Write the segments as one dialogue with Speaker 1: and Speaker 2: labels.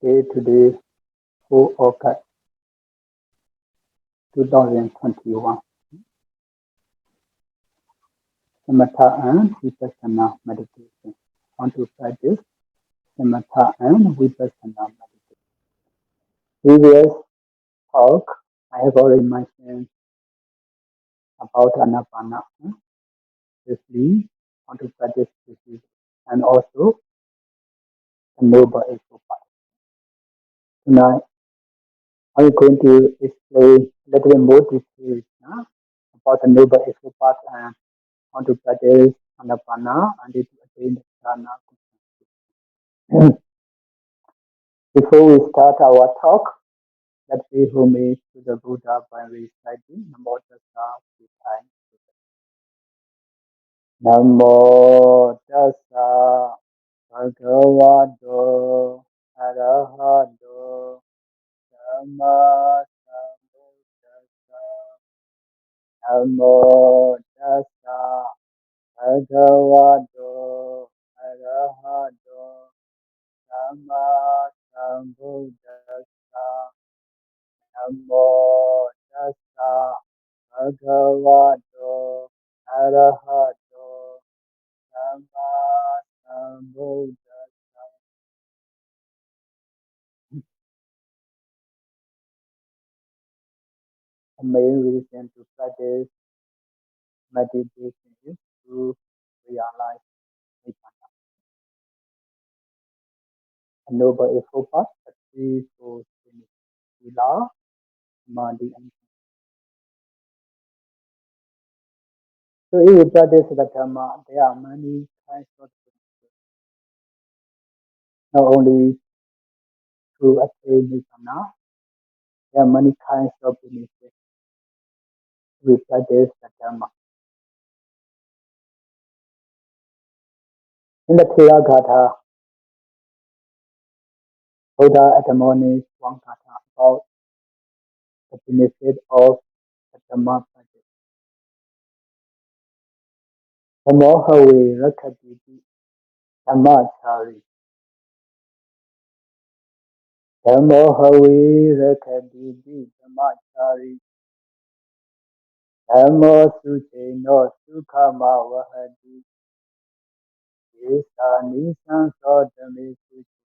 Speaker 1: Day today, 4 August 2021. Samatha and Vipassana meditation. Want to practice Samatha and Vipassana meditation. Previous talk, I have already mentioned about Ānāpāna. Briefly, want to practice briefly, and also the noble eightfold path. Tonight, I'm going to explain a little bit more details about the noble eightfold path and how to practice Ānāpāna and to attain the jhana. Before we start our talk, let's pay homage to the Buddha by reciting Namo Tassa 3 times. Namo Tassa Bhagavato Arahato Dhammasāra. Namo Tassa Bhagavato Arahato Dhammasāra. Namo Tassa Bhagavato Arahato Dhammasāra. The main reason to practice meditation is to realize Nibbana. A noble eightfold path, the threefold Sila, Samadhi, and so if we practice the Dhamma, there are many kinds of benefits. Not only to attain Nibbana, there are many kinds of benefits. We practice the Dhamma. In the Thera Gatha, Buddha at the morning one Gatha about the benefit of the Dhamma practice. Dhammohawe Rakhatiti Dhammasāri. Dhammohawe Rakhatiti Dhammasāri. Dhammo Sucheno Sukhama Vahati. Ssati Sansodami Suchi.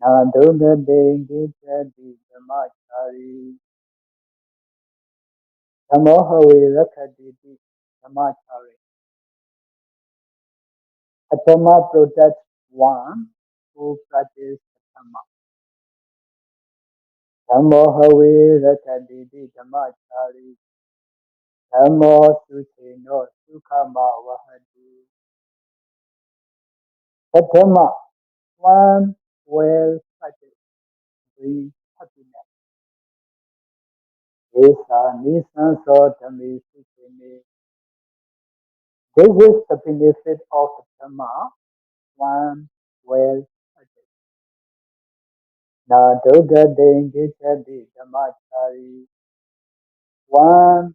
Speaker 1: Nadogade Gitadi Dhammasāri. Dhammohawe Rakhatiti Dhammasāri. A Dhamma protects one who practices the Dhamma. Dhammohawe Rakhatiti Dhammasāri. Dhammo Sucheno Sukhama Vahati. The Dhamma, one well practiced, brings happiness. Ssati Sansodami Suchi. This is the benefit of the Dhamma, one well practiced. Nadogade Gitadi Dhammasāri. One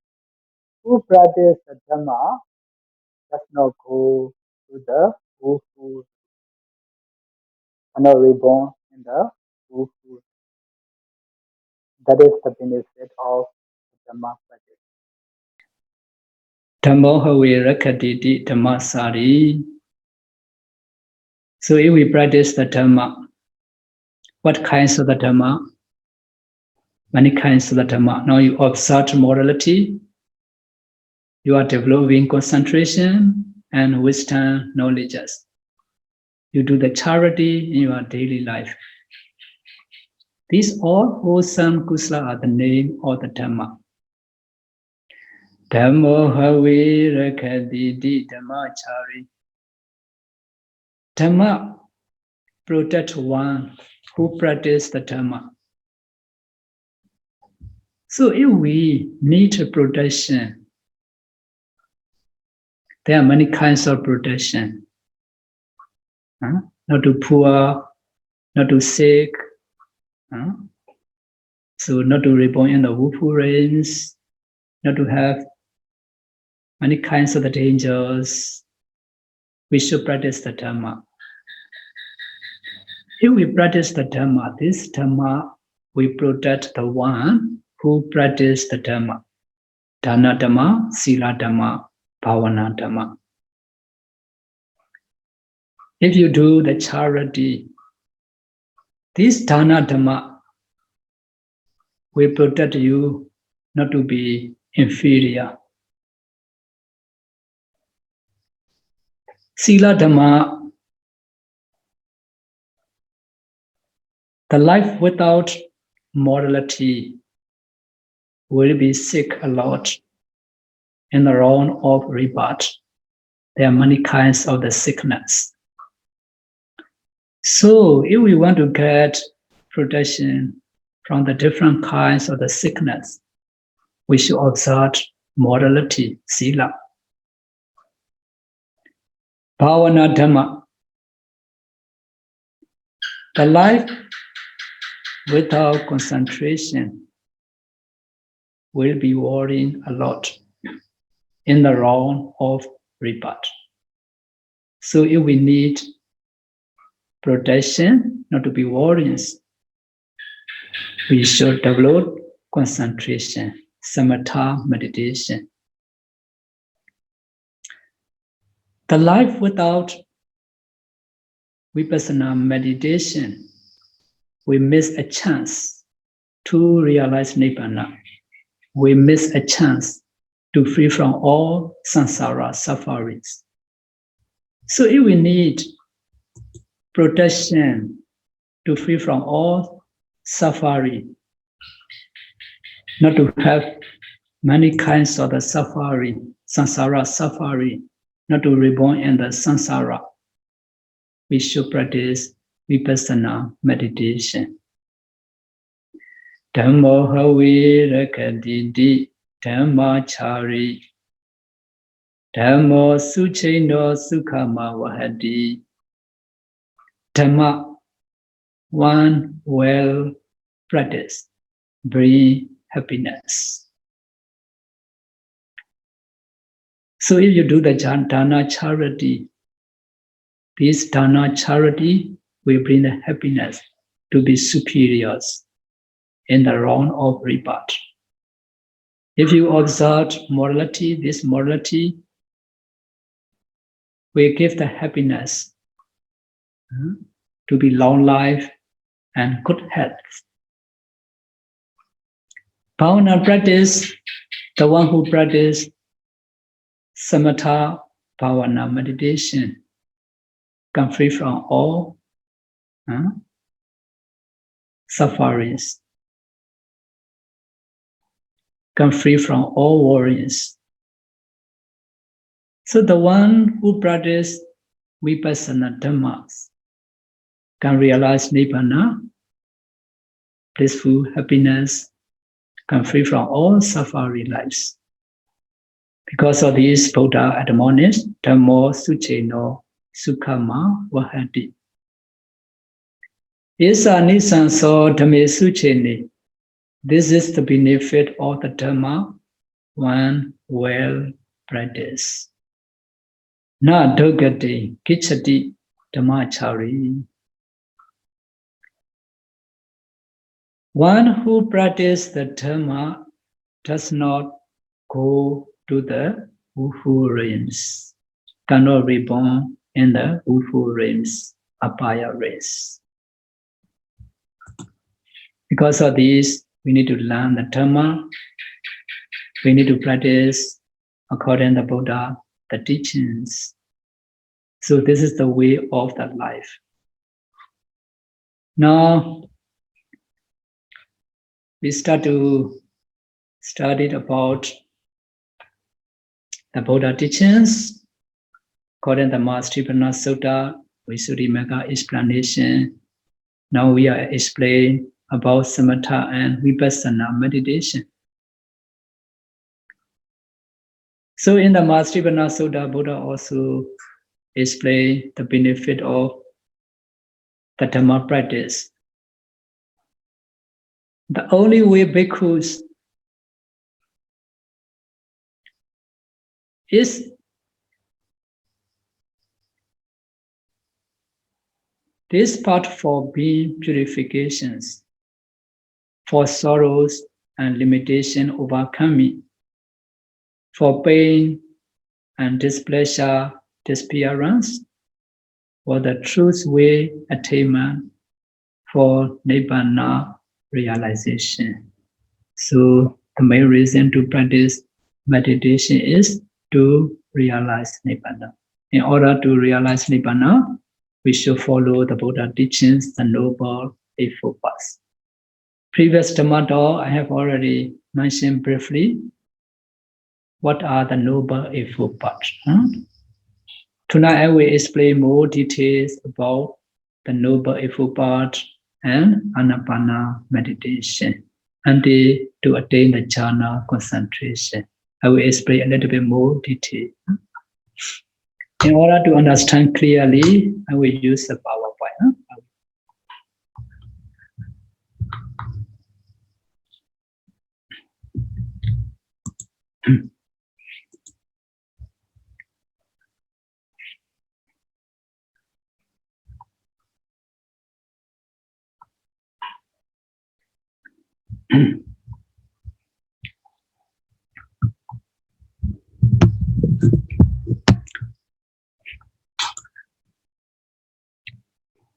Speaker 1: who practices the Dhamma does not go to the willful, cannot reborn in the willful. That is the benefit of the Dhamma practice.
Speaker 2: Dhammohawe Rakhatiti Dhammasāri. So if we practice the Dhamma, what kinds of the Dhamma? Many kinds of the Dhamma. Now you observe morality, you are developing concentration and wisdom, knowledges. You do the charity in your daily life. These all wholesome kusala are the name of the Dhamma. Dhammohawe Rakhatiti Dhammasāri. Dhamma protect one who practices the Dhamma. So if we need protection, there are many kinds of protection. Not to poor, not to sick, so not to reborn in the willful realms, not to have many kinds of the dangers. We should practice the Dhamma. If we practice the Dhamma, this Dhamma will protect the one who practice the Dhamma. Dana Dhamma, Sila Dhamma, Bhavana Dhamma. If you do the charity, this Dana Dhamma will protect you not to be inferior. Sila Dhamma, the life without morality will be sick a lot in the round of rebirth. There are many kinds of the sickness. So if we want to get protection from the different kinds of the sickness, we should observe morality, sila. Bhavana Dhamma, the life without concentration will be worrying a lot in the round of rebirth. So if we need protection, not to be worrying, we should develop concentration, samatha meditation. The life without vipassana meditation, we miss a chance to realize Nibbana. We miss a chance to free from all samsara sufferings. So if we need protection to free from all suffering, not to have many kinds of the suffering, samsara suffering, not to reborn in the samsara, we should practice vipassana meditation. Dhammo havi rakadidi dhammachari Dhammo suchino sukhama vahadi. Dhamma, one well practice, bring happiness. So if you do the dana charity, this dana charity will bring the happiness to be superiors in the round of rebirth. If you observe morality, this morality will give the happiness to be long life and good health. Bhavana practice, the one who practice samatha bhavana meditation, can free from all sufferings, can free from all worries. So the one who practice vipassana dhammas can realize nibbana, blissful happiness, can free from all suffering lives. Because of this, Buddha admonished, Dhammo sucheno sukhama vahati. Isa nisanso dhamme suchene. This is the benefit of the Dhamma, one well practiced. Na dogati kichati dhammachari. One who practices the Dhamma does not go to the Wuhu realms, cannot reborn in the Wuhu realms, Apaya race. Because of this, we need to learn the Dhamma. We need to practice according to the Buddha, the teachings. So this is the way of the life. Now, we start to study about the Buddha teachings. According to the Ānāpāna Sutta, Visuddhimagga explanation. Now we are explaining about samatha and vipassana meditation. So in the Ānāpāna Sutta, Buddha also explained the benefit of the Dhamma practice. The only way bhikkhus is This part for being purifications, for sorrows and limitation overcoming, for pain and displeasure disappearance, for the truth way attainment, for Nibbana realization. So the main reason to practice meditation is to realize Nibbana. In order to realize Nibbana, we should follow the Buddha teachings, the Noble Eightfold Paths. Previous Dhamma talk, I have already mentioned briefly what are the Noble Eightfold Paths. Tonight I will explain more details about the Noble Eightfold Path and Ānāpāna meditation until to attain the jhana concentration. I will explain a little bit more detail. In order to understand clearly, I will use the PowerPoint.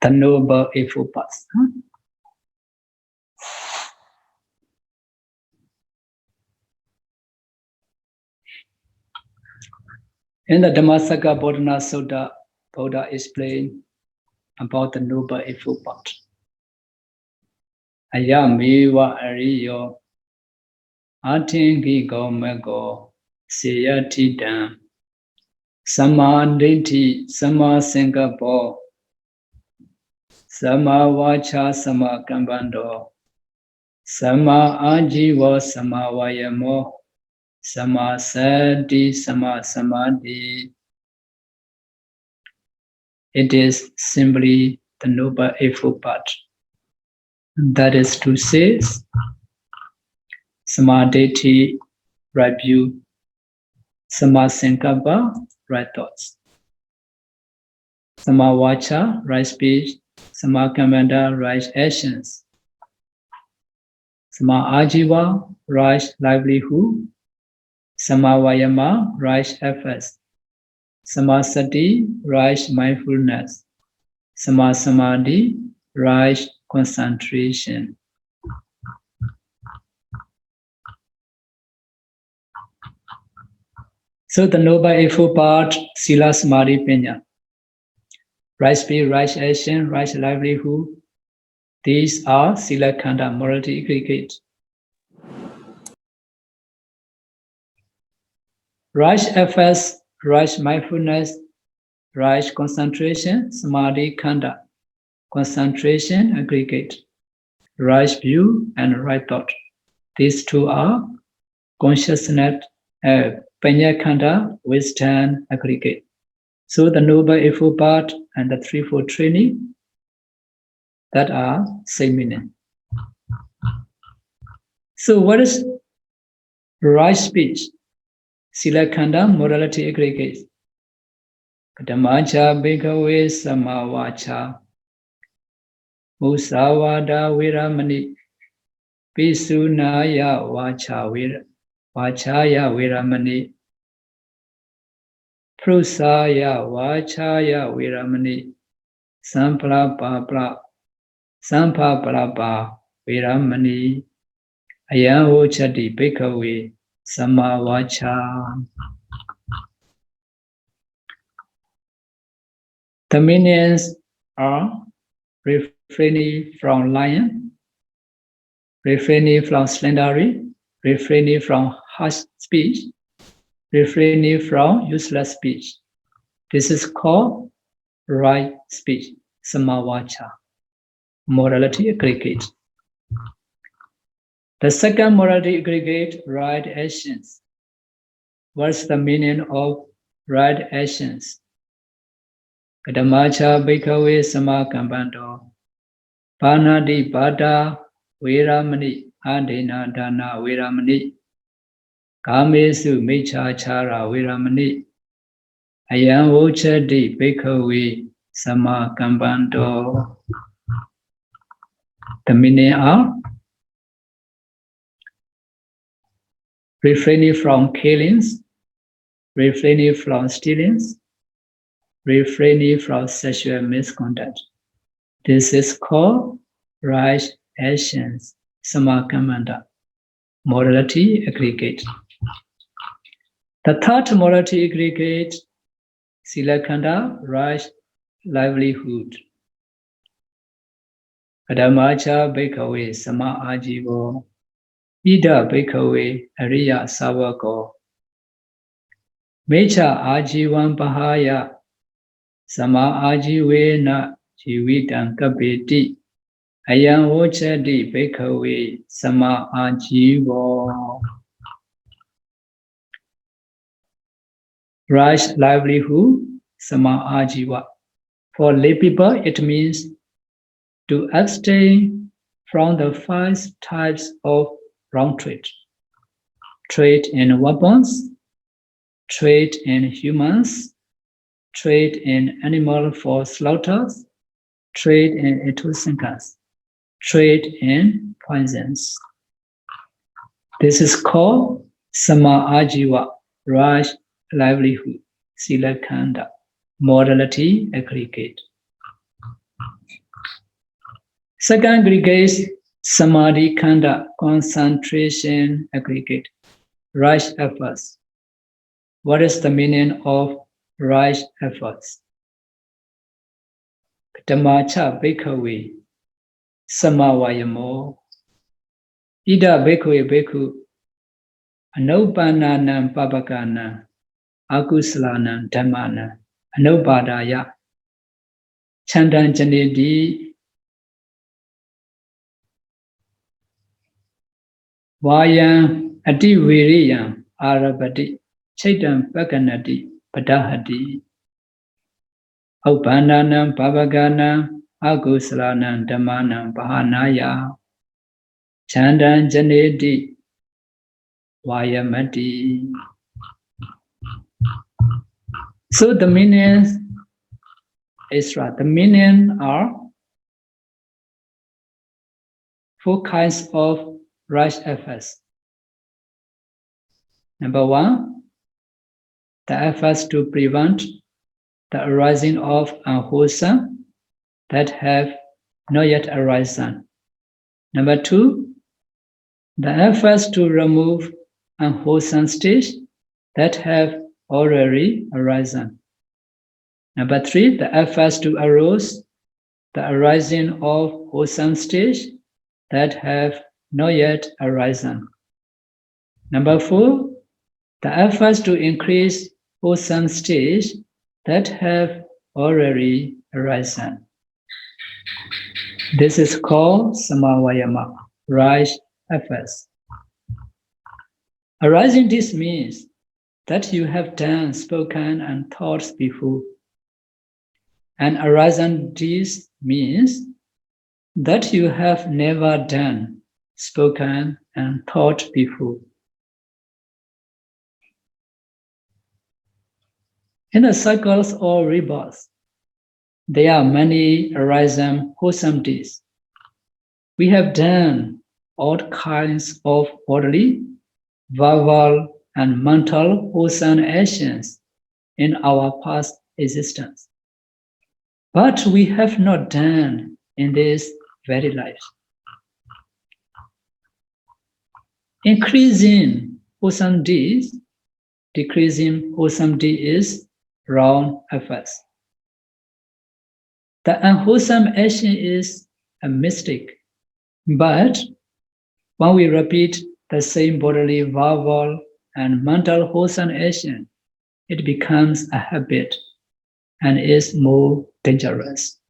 Speaker 2: The Noble Eightfold Paths. In the Dhammasāra Bodhana Sutta, Buddha explained about the Noble Eightfold Path. Ayameva ariyo atingi gomego seyatidam samaditi samasangapo samavacha samakambando sama ajiva samavayamo Ssati samadhi. It is simply the Noble Eightfold Path. That is to say, samadhi, right view, samasankappa, right thoughts, samavacha, right speech, samakamanda, right actions, samājiva, right livelihood, samavayama, right efforts, samasati, right mindfulness, samadhi, right concentration. So the Noble Eightfold Path, Sila Samadhi Panya, right speech, right action, right livelihood, these are Sila Khanda, morality aggregate. Right efforts, right mindfulness, right concentration, Samadhi Khanda, concentration aggregate, right view and right thought. These two are consciousness, Panya Khanda, wisdom aggregate. So the Noble Eightfold Path and the Threefold Training, that are same meaning. So what is right speech? Sila Khanda, morality aggregate. Kadamacha bhikkhave samavacha musavada viramani pisunaya vachaya viramani prusaya vachaya viramani sampalapa viramani ayahochati bhikkhave samavacha. The meanings are refraining from lying, refraining from slandering, refraining from harsh speech, refraining from useless speech. This is called right speech, samavacha, morality aggregate. The second morality aggregate, right actions. What's the meaning of right actions? Kadamacha bhikkhave samakambando panadi bhada viramani adena dana viramani kamesu mechachara viramani ayam vochati bhikkhave Sama Kambando. The meaning are refraining from killings, refraining from stealings, refraining from sexual misconduct. This is called right actions, Samakamanda, morality aggregate. The third morality aggregate, Silakanda, right livelihood. Kadamacha Bhikkhave Sama Ajivo, Ida Bhikkhave Ariya Savako, Mecha Ajivan Pahaya, Sama Ajivena Jivitan Kapiti, Ayam Ochadi Bhikkhave Sama Ajivo. Right livelihood, Sama Ajiva. For lay people, it means to abstain from the 5 types of wrong trade. Trade in weapons, trade in humans, trade in animal for slaughters, trade in intoxicants, trade in poisons. This is called Sama Ajiva, right livelihood, Silakanda, morality aggregate. Second aggregate, Samadhi Kanda, concentration aggregate, right efforts. What is the meaning of right efforts? Dhammacha Bhikkhave Samavayamo, Ida Bhikkhave Bhikkhu Ānāpāna Pāpakana Akusalana Dhammana Anubhadaya Chandan Janedi Vayam Adi Viriyam Arabati Chaitam Pakanati Padahati Aupananam Pavaganam Agusalanam Dhammanam Pahanaya Chandan Janedi Vayamati. So the meanings is right. The meaning are 4 kinds of right efforts. Number 1, the efforts to prevent the arising of unwholesome that have not yet arisen. Number 2, the efforts to remove unwholesome states that have already arisen. Number 3, the efforts to arouse the arising of wholesome states that have not yet arisen. Number 4, the efforts to increase wholesome states that have already arisen. This is called Samavayama, right efforts. Arising this means that you have done, spoken, and thought before. And arising this means that you have never done, spoken, and thought before. In the cycles or rebirths, there are many arising wholesome deeds. We have done all kinds of bodily, verbal, and mental wholesome actions in our past existence. But we have not done in this very life. Increasing wholesome deeds, decreasing wholesome deeds is wrong efforts. The unwholesome action is a mistake, but when we repeat the same bodily, verbal, and mental wholesome action, it becomes a habit and is more dangerous.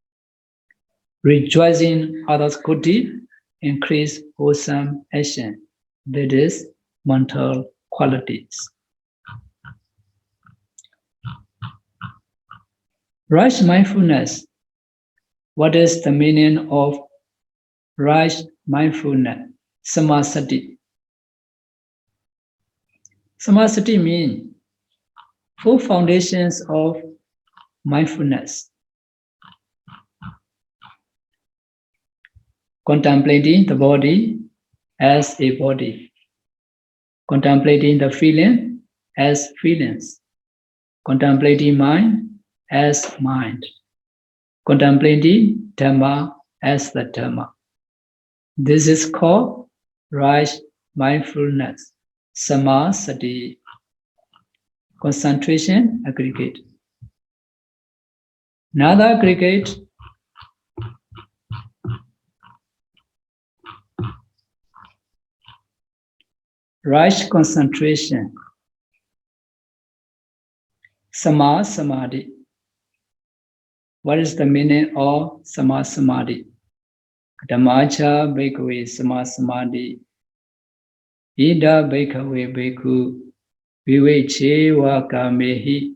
Speaker 2: Rejoicing others' good deed increase wholesome action, that is, mental qualities. Right mindfulness. What is the meaning of right mindfulness? Ssati. Ssati means 4 foundations of mindfulness. contemplating the body as a body, contemplating the feeling as feelings, contemplating mind as mind, contemplating Dhamma as the Dhamma. This is called right mindfulness, Ssati, concentration aggregate. Another aggregate, right concentration, Samadhi. What is the meaning of Samadhi? Dhammacha bhikkhave Samadhi. Ida bhikkhave bhikkhu vivechewa kamehi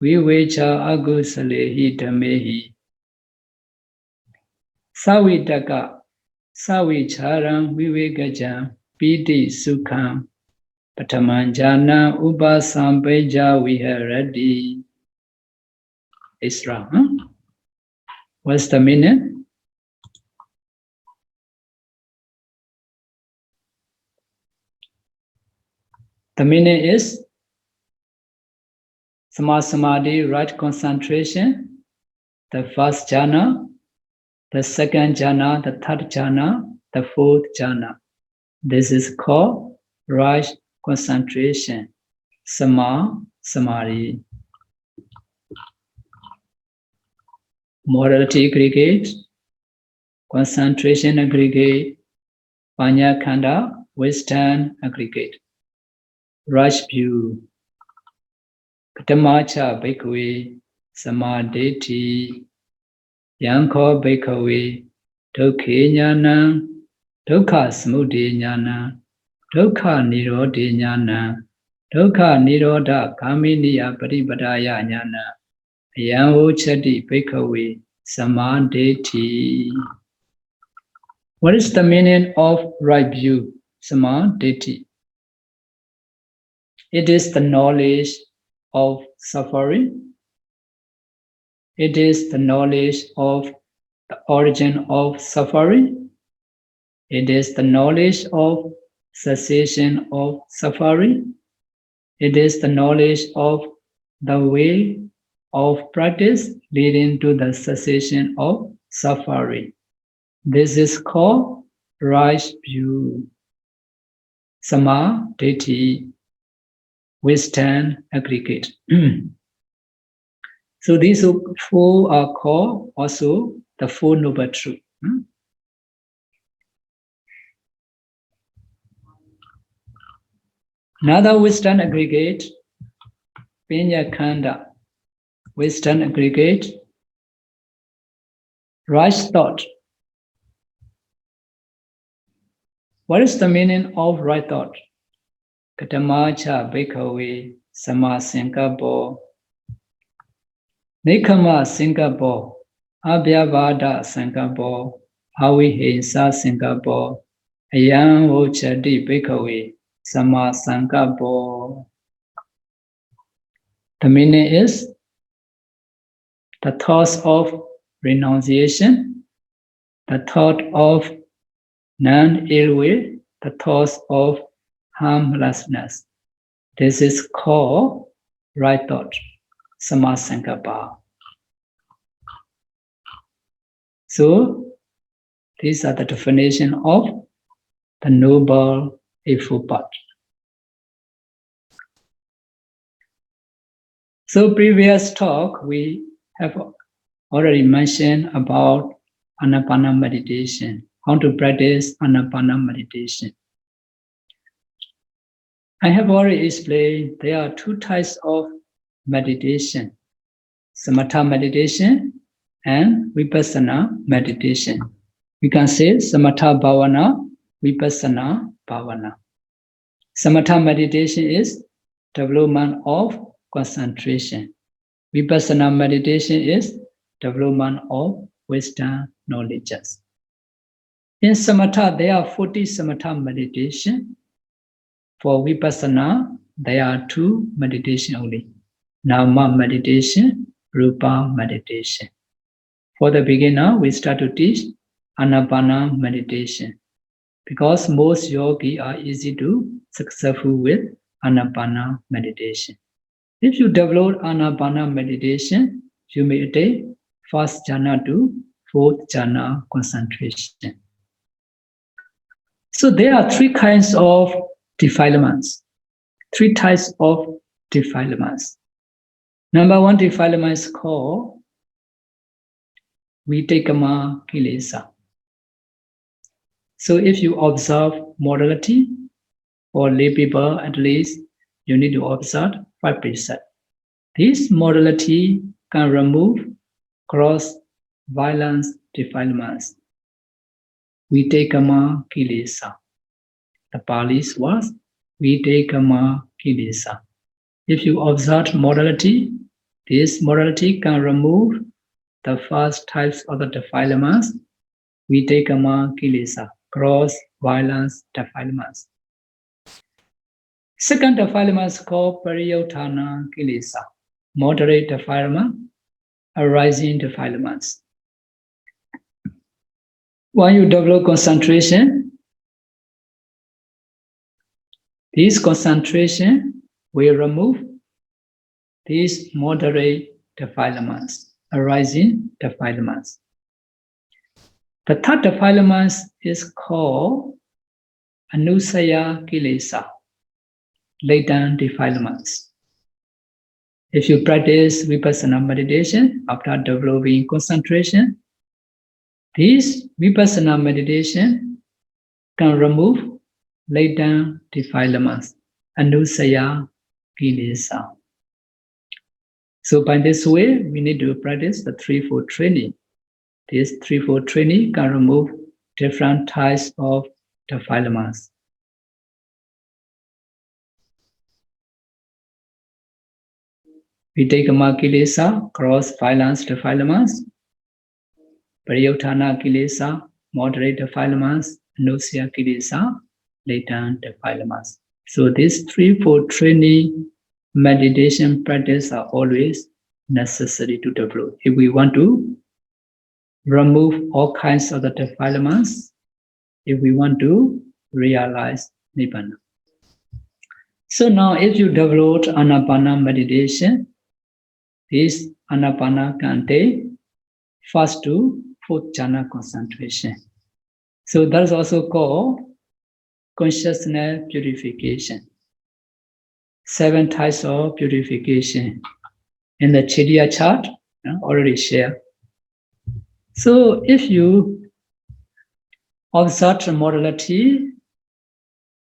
Speaker 2: vivecha agusalehi dhamehi. Savitaka savicharam vivekajam piti sukham patamanjana upasampeja viharati. Isra, huh? What's the meaning? The meaning is Samadhi, right concentration, the first jhana, the second jhana, the third jhana, the fourth jhana. This is called right concentration, Samadhi. Morality aggregate, concentration aggregate, Panya Khanda, wisdom aggregate. Right view. Dhammacha bhikkhave samadhi yankho bhikkhave dukkhe jnana dukkha samudaya jnana dukkha nirodha jnana dukkha nirodha kaminiya paripadaya jnana ayam Ssati bhikkhave samadhi. What is the meaning of right view, samadhi? It is the knowledge of suffering. It is the knowledge of the origin of suffering. It is the knowledge of cessation of suffering. It is the knowledge of the way of practice leading to the cessation of suffering. This is called right view, samadhi, wisdom aggregate. So these four are called also the Four Noble Truths. Another wisdom aggregate, Panya Khanda, wisdom aggregate, right thought. What is the meaning of right thought? Dhammacha bhikkhave samasankappo Nikkhamma sankappo abhyavada sankappo avihensa sankappo ayam Ssati bhikkhave samasankappo. The meaning is the thoughts of renunciation, the thought of non-ill will, the thoughts of harmlessness. This is called right thought, samasankappa. So these are the definition of the Noble Eightfold Path. So previous talk we have already mentioned about Ānāpāna meditation, how to practice Ānāpāna meditation. I have already explained there are two types of meditation, Samatha meditation and Vipassana meditation. We can say Samatha Bhavana, Vipassana Bhavana. Samatha meditation is development of concentration. Vipassana meditation is development of wisdom knowledges. In Samatha, there are 40 Samatha meditation. For Vipassana, there are 2 meditation only. Nama meditation, Rupa meditation. For the beginner, we start to teach Anabana meditation. Because most yogis are easy to successful with Anabana meditation. If you develop Anabana meditation, you may attain first jhana to fourth jhana concentration. So there are three kinds of defilements, three types of defilements. Number one defilement is called Vitekama Kilesa. So if you observe morality, for lay people at least, you need to observe 5%. This morality can remove gross violence defilements. Vitekama Kilesa. The Pali's was Vitekama Kilesa. If you observe morality, this morality can remove the first types of the defilements, Vitekama Kilesa, gross violence defilements. Second defilement is called Pariyotthana Kilesa, moderate defilement, arising defilements. When you develop concentration, this concentration will remove these moderate defilements, arising defilements. The third defilement is called Anusaya Kilesa, latent defilements. If you practice Vipassana meditation after developing concentration, this Vipassana meditation can remove latent defilements, Anusaya Kilesa. So by this way, we need to practice the 3-4 training. This 3-4 training can remove different types of defilements. Vitekama Kilesa, gross violence defilements. Pariyotthana Kilesa, moderate defilements. Anusaya Kilesa, latent defilements. So these 3-4 training meditation practice are always necessary to develop. If we want to remove all kinds of the defilements, if we want to realize Nibbana. So now if you develop Ānāpāna meditation, this Ānāpāna can take first to fourth jhana concentration. So that is also called consciousness purification. 7 types of purification. In the Chidya chart, already shared. So if you observe morality,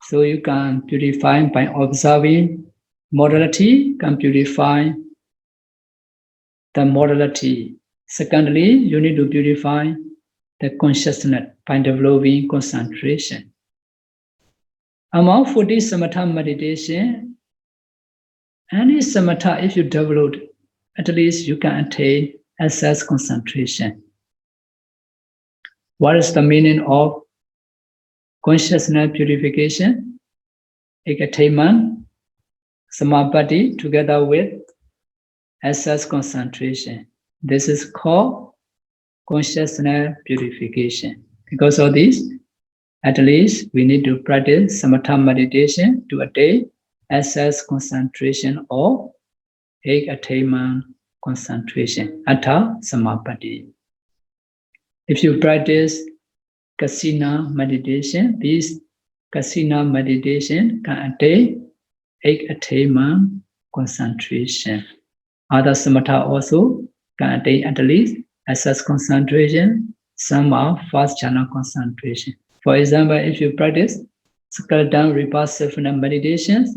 Speaker 2: so you can purify by observing morality, can purify the morality. Secondly, you need to purify the consciousness by developing concentration. Among 40 samatha meditation, any samatha, if you develop, at least you can attain access concentration. What is the meaning of consciousness purification? Attainment, samapatti together with access concentration. This is called consciousness purification. Because of this, at least we need to practice samatha meditation to attain access concentration or attainment concentration, atta samapatti. If you practice kasina meditation, this kasina meditation can attain attainment concentration. Other samatha also can attain at least access concentration, some are first jhana concentration. For example, if you practice skeleton vipassana meditations,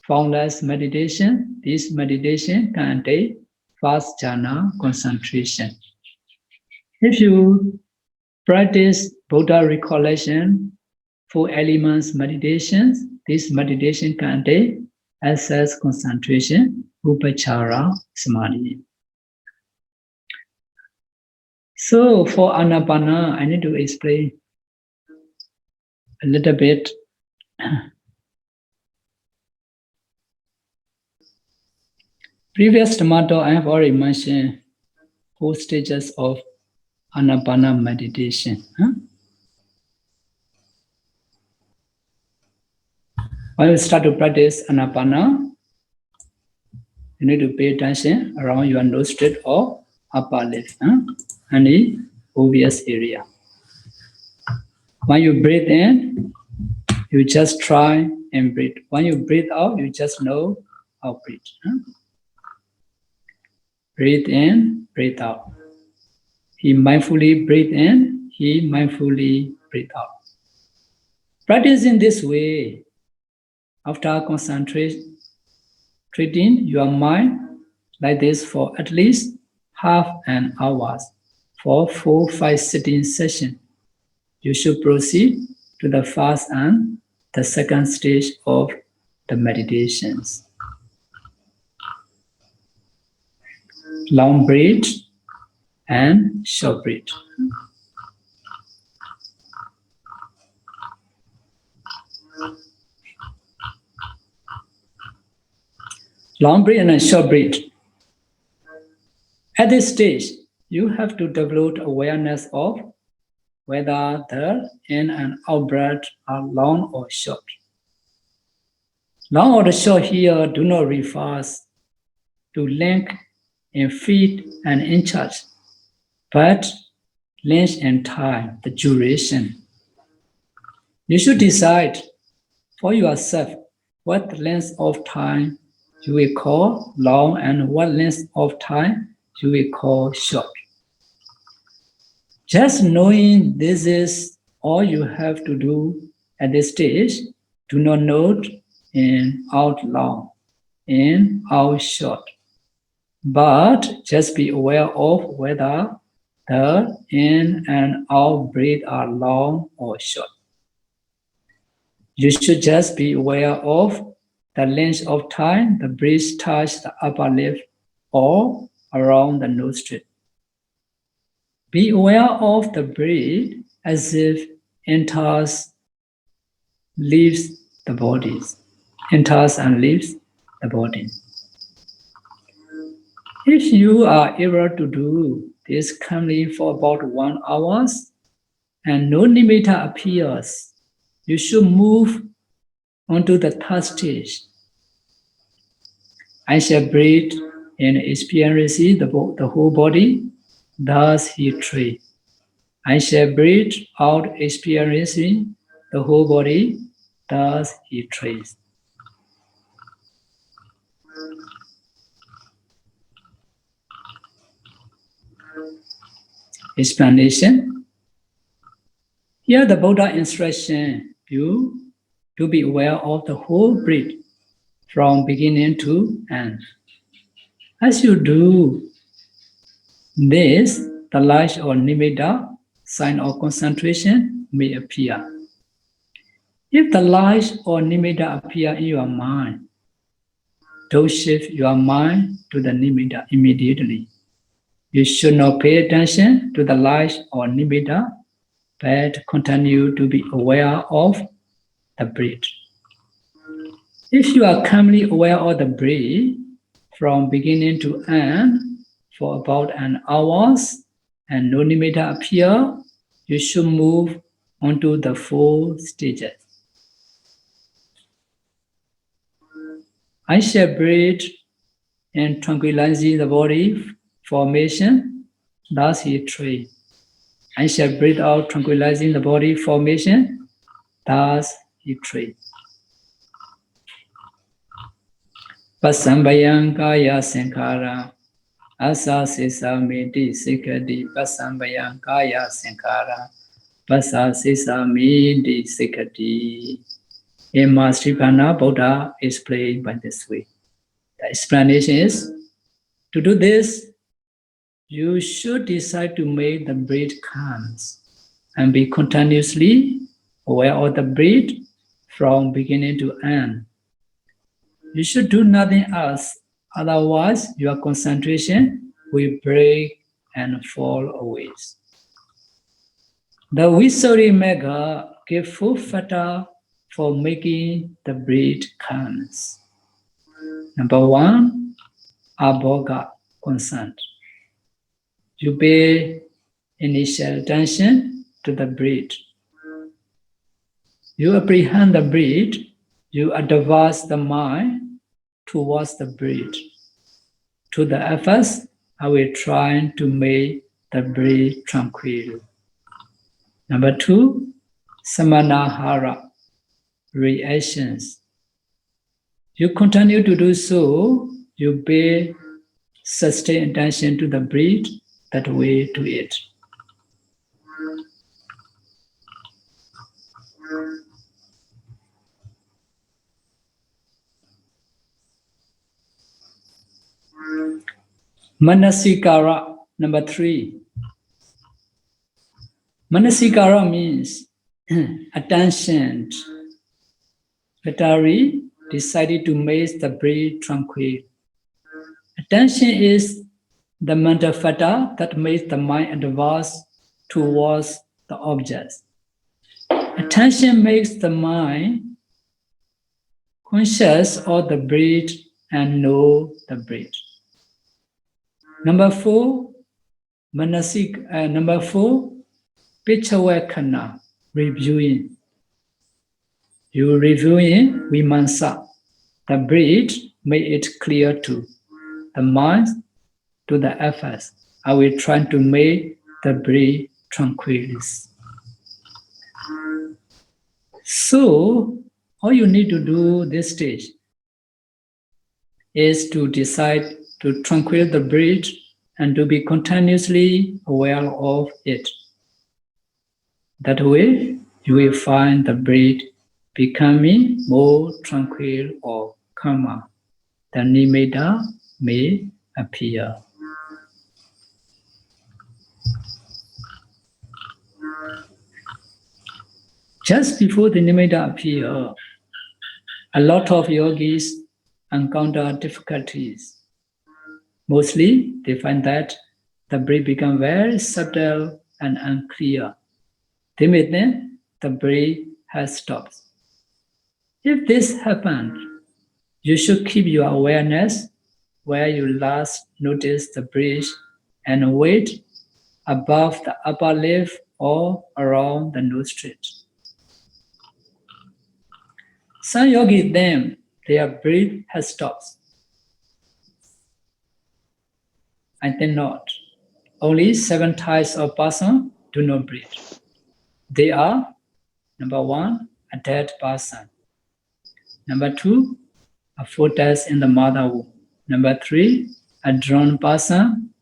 Speaker 2: formless meditation, this meditation can attain first jhana concentration. If you practice Buddha recollection, 4 elements meditations, this meditation can attain access concentration, upachara samadhi. So for Ānāpāna, I need to explain a little bit. Previous Dhamma talk, I have already mentioned 4 stages of Anabana meditation. When you start to practice Anapana, you need to pay attention around your nostril or upper lip, any obvious area. When you breathe in, you just try and breathe. When you breathe out, you just know how breathe. Breathe in, breathe out. He mindfully breathe in, he mindfully breathe out. Practice in this way. After concentrating your mind like this for at least half an hour for 4-5 sitting sessions, you should proceed to the first and the second stage of the meditations. Long breath and short breath. Long breath and short breath. At this stage, you have to develop awareness of whether the in and out breath are long or short. Long or short here do not refer to length in feet and inches, but length and time, the duration. You should decide for yourself what length of time you will call long and what length of time you will call short. Just knowing this is all you have to do at this stage, do not note in, out long, in, out short. But just be aware of whether the in and out breath are long or short. You should just be aware of the length of time the breath touches the upper lip or around the nostril. Be aware of the breath as if enters, leaves the body, enters and leaves the body. If you are able to do this calmly for about 1 hour and no nimitta appears, you should move onto the third stage. I shall breathe in experiencing the whole body, thus he trained. I shall breathe out experiencing the whole body, thus he trains. Explanation. Here the Buddha instruction you to be aware of the whole breath from beginning to end. As you do this, the light or nimitta, sign of concentration, may appear. If the light or nimitta appear in your mind, don't shift your mind to the nimitta immediately. You should not pay attention to the light or nimitta, but continue to be aware of the breath. If you are calmly aware of the breath from beginning to end for about an hour and no nimitta appear, you should move onto the 4 stages. I shall breathe in tranquilizing the body formation, thus he trained. I shall breathe out tranquilizing the body formation, thus he trained. Pasambayang kaya sankhara, asa sisa miti sikati. Pasambayang kaya sankhara, asa sisa miti sikati. In Ānāpāna, Buddha explained by this way. The explanation is, to do this, you should decide to make the breath calm and be continuously aware of the breath from beginning to end. You should do nothing else, otherwise your concentration will break and fall away. The Visuddhimagga gives full factor for making the breath calm. Number 1, abhoga, consent. You pay initial attention to the breath. You apprehend the breath, you advance the mind towards the breath. To the efforts, I will try to make the breath tranquil. Number 2, samanahara, reactions. You continue to do so, you pay sustained attention to the breath that way to it. Manasikara, number 3. Manasikara means attention. Vetari decided to make the breath tranquil. Attention is the mental feta that makes the mind advance towards the objects. Attention makes the mind conscious of the breath and know the breath. Number 4, Pichawekana, reviewing. You reviewing vimansa, the breath, make it clear to the mind, to the efforts. I will try to make the breath tranquil. So, all you need to do this stage is to decide to tranquil the breath and to be continuously aware of it. That way, you will find the breath becoming more tranquil or calmer. The nimitta may appear. Just before the nimitta appear, a lot of yogis encounter difficulties. Mostly, they find that the breath becomes very subtle and unclear. They may think the breath has stopped. If this happens, you should keep your awareness where you last noticed the breath and wait above the upper lip or around the nostril. Some yogis think their breath has stopped. I think not. Only 7 types of person do not breathe. They are, number 1, a dead person. Number 2, a fetus in the mother womb. Number 3, a drowned person.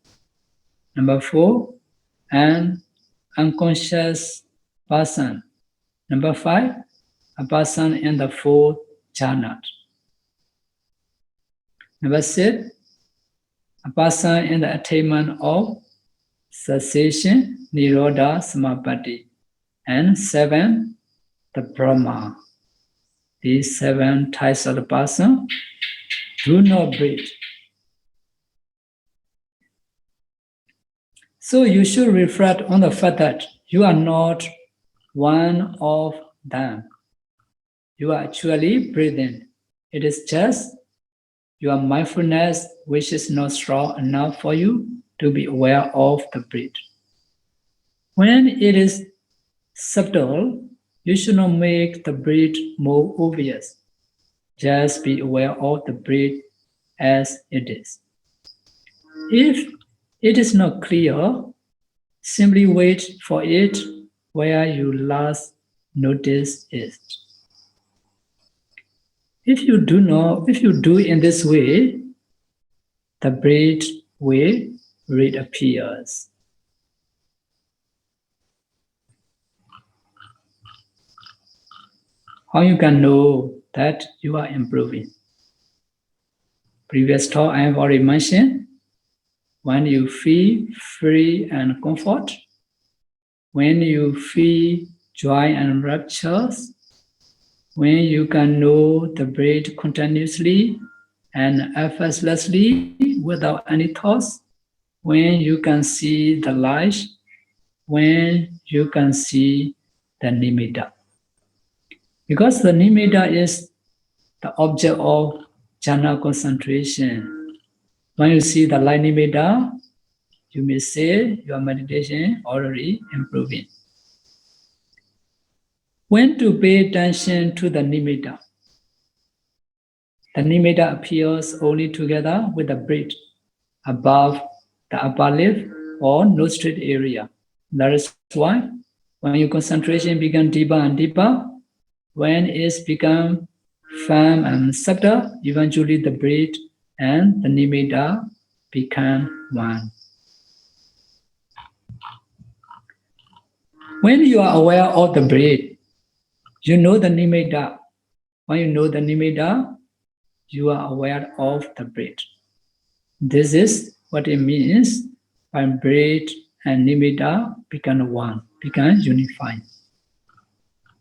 Speaker 2: Number 4, an unconscious person. Number 5, a person in the 4th jhana. Number 6, a person in the attainment of cessation, nirodha, samapatti. And 7, the Brahma. These 7 types of the person do not breathe. So you should reflect on the fact that you are not one of them. You are actually breathing. It is just your mindfulness which is not strong enough for you to be aware of the breath. When it is subtle, you should not make the breath more obvious. Just be aware of the breath as it is. If it is not clear, simply wait for it where you last noticed it. If you do in this way, the breath will reappears. How you can know that you are improving? Previous talk I have already mentioned. When you feel free and comfort, when you feel joy and raptures, when you can know the breath continuously and effortlessly without any thoughts, when you can see the light, when you can see the nimitta. Because the nimitta is the object of jhana concentration. When you see the light nimitta, you may say your meditation already improving. When to pay attention to the nimitta? The nimitta appears only together with the breath above the upper lip or nostril area. That is why when your concentration becomes deeper and deeper, when it's become firm and subtle, eventually the breath and the nimitta become one. When you are aware of the breath, you know the nimitta. When you know the nimitta, you are aware of the breath. This is what it means when breath and nimitta become one, become unified.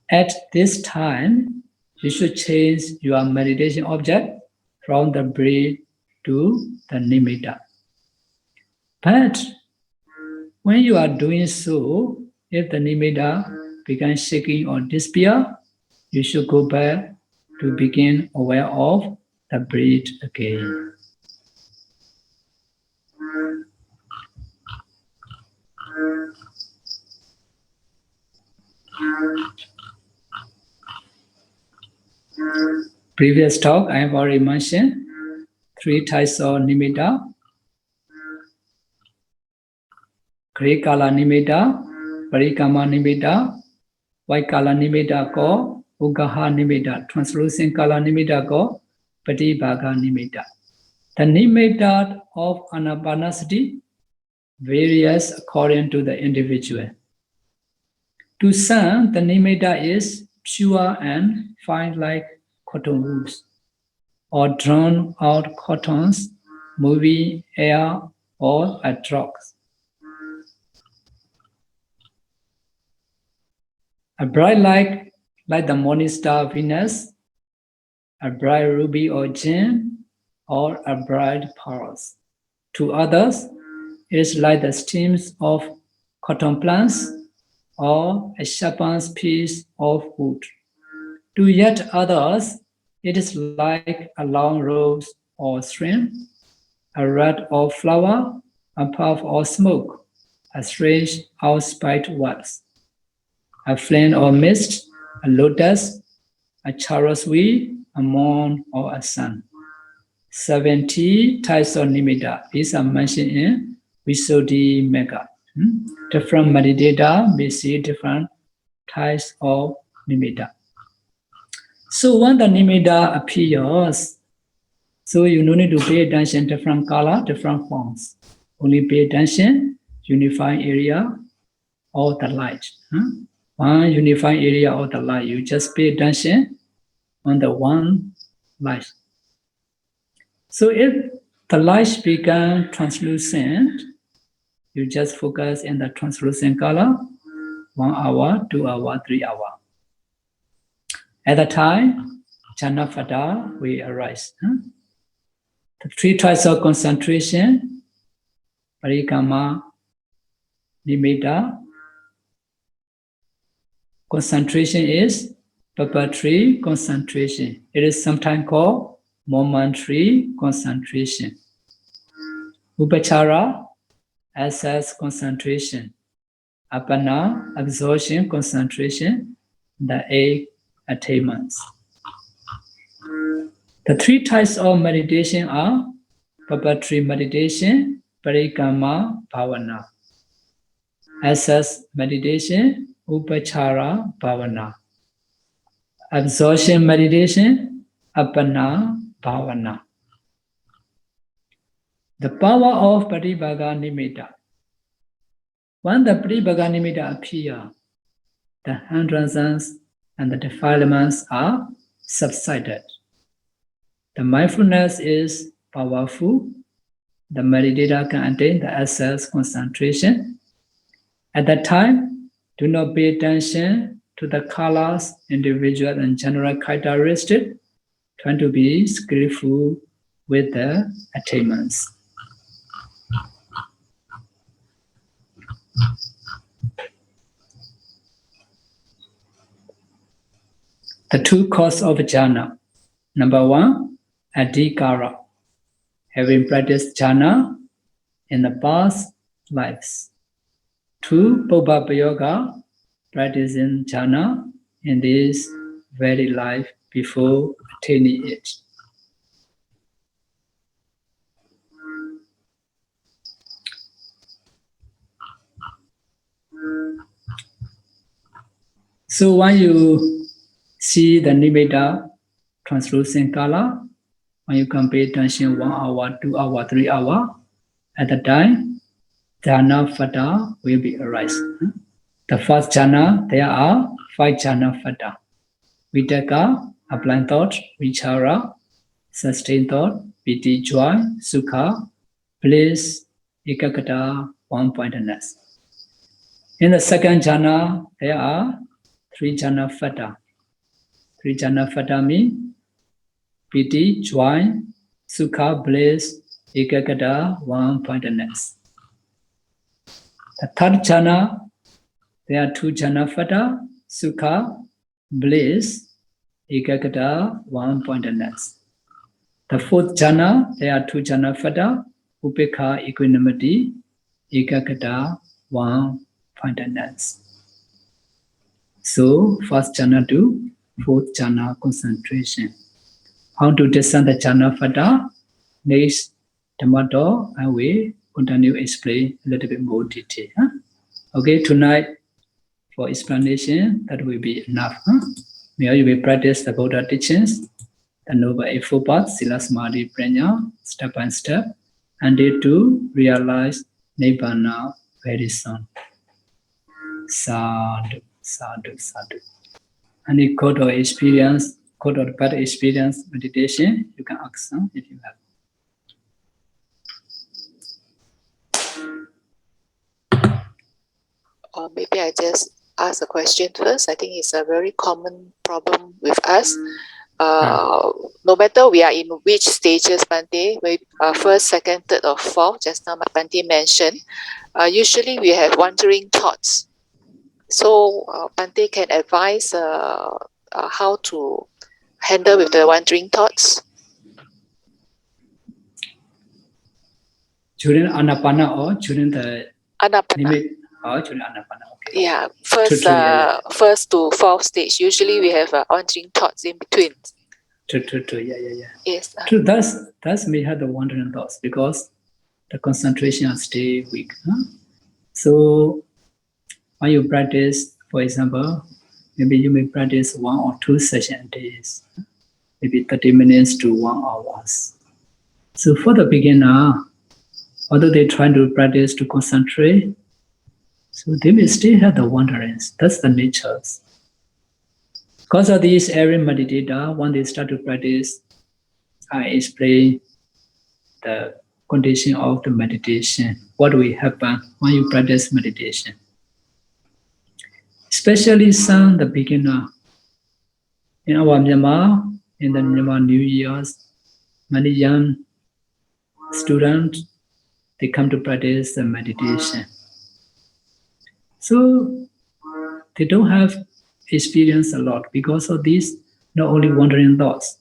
Speaker 2: At this time, you should change your meditation object from the breath to the nimitta. But when you are doing so, if the nimitta becomes shaking or disappear, you should go back to begin aware of the breath again. Previous talk, I have already mentioned 3 types of nimitta. Grikala nimitta, Parikama nimitta, Vaikala nimitta ko, Ugaha nimitta, translucent kala nimitta ko, Patibhaga nimitta. The nimitta of Anabana Ssati varies according to the individual. To some, the nimitta is pure and fine like cotton wools, or drawn out cottons, moving air, or a drops. A bright light like the morning star Venus, a bright ruby or gem, or a bright pearls. To others, it is like the stems of cotton plants or a sharpened piece of wood. To yet others, it is like a long rose or string, a red or flower, a puff or smoke, a strange outspite wax, a flame or mist, a lotus, a chariot wheel, a moon or a sun. 70 types of nimitta. These are mentioned in Visuddhimagga. Different meditators may see different types of nimitta. So when the nimitta appears, so you no need to pay attention to different color, different forms. Only pay attention, unifying area of the light. One unifying area of the light. You just pay attention on the one light. So if the light becomes translucent, you just focus in the translucent color, 1 hour, 2 hour, 3 hour. At the time, Janapata will arise. The 3 types of concentration, Parikama, Nimitta. Concentration is preparatory concentration. It is sometimes called momentary concentration. Upachara, access concentration. Apana, absorption concentration. The 8 attainments. The 3 types of meditation are preparatory meditation, parikama bhavana, access meditation, upachara bhavana, absorption meditation, apana bhavana. The power of patibhaga nimitta. When the patibhaga nimitta appear, the hindrances and the defilements are subsided. The mindfulness is powerful. The meditator can attain the access concentration. At that time, do not pay attention to the colors, individual and general characteristics. Try to be skillful with the attainments. The 2 causes of jhana. Number 1, adhikara. Having practiced jhana in the past, lives. 2. Pa-Auk, practicing jhana in this very life before attaining it. So when you see the nimitta, translucent color, when you can pay attention 1 hour, 2 hour, 3 hour, at the time, jhana fata will be arise. The first jhana, there are 5 jhana fata. Vitaka, applying thought, vichara, sustained thought, piti, joy, sukha, bliss, ekaggata, one-pointedness. In the second jhana, there are 3 jhana fata. 3 jhana fata mean piti, joy, sukha, bliss, ekaggata, one-pointedness. The third jhana, there are 2 jhana fata, sukha, bliss, ekaggata, one-pointedness. The fourth jhana, there are 2 jhana fata, upekha, equanimity, ekaggata, one-pointedness. So, first jhana to fourth jhana concentration. How to discern the jhana fata? Next Dhammato, I will continue explain a little bit more detail. Okay, tonight for explanation, that will be enough. May you will practice the Buddha teachings, the Noble Eightfold Path, Sila Samadhi Prajna, step by step, and they to realize Nibbana very soon. Sadhu, sadhu, sadhu. Any good or experience, good or bad experience meditation, you can ask them if you have.
Speaker 3: Or maybe I just ask a question first. I think it's a very common problem with us. No matter we are in which stages, Bhante, first, second, third, or fourth, just now Bhante mentioned, usually we have wandering thoughts. So Bhante can advise how to handle with the wandering thoughts.
Speaker 2: During Ānāpāna or during the
Speaker 3: Ānāpāna.
Speaker 2: limit, or during Ānāpāna, okay.
Speaker 3: Yeah, first, first to fourth stage, usually we have wandering thoughts in between.
Speaker 2: True, yeah.
Speaker 3: Yes.
Speaker 2: True, that's may have the wandering thoughts because the concentration stay weak. So when you practice, for example, maybe you may practice 1 or 2 sessions days, maybe 30 minutes to 1 hour. So for the beginner, although they try to practice to concentrate, so they may still have the wanderings. That's the nature. Because of these area meditator, when they start to practice, I explain the condition of the meditation, what will happen when you practice meditation. Especially some the beginner. In our Myanmar, in the Myanmar New Year's, many young students, they come to practice the meditation. So they don't have experience a lot because of this, not only wandering thoughts,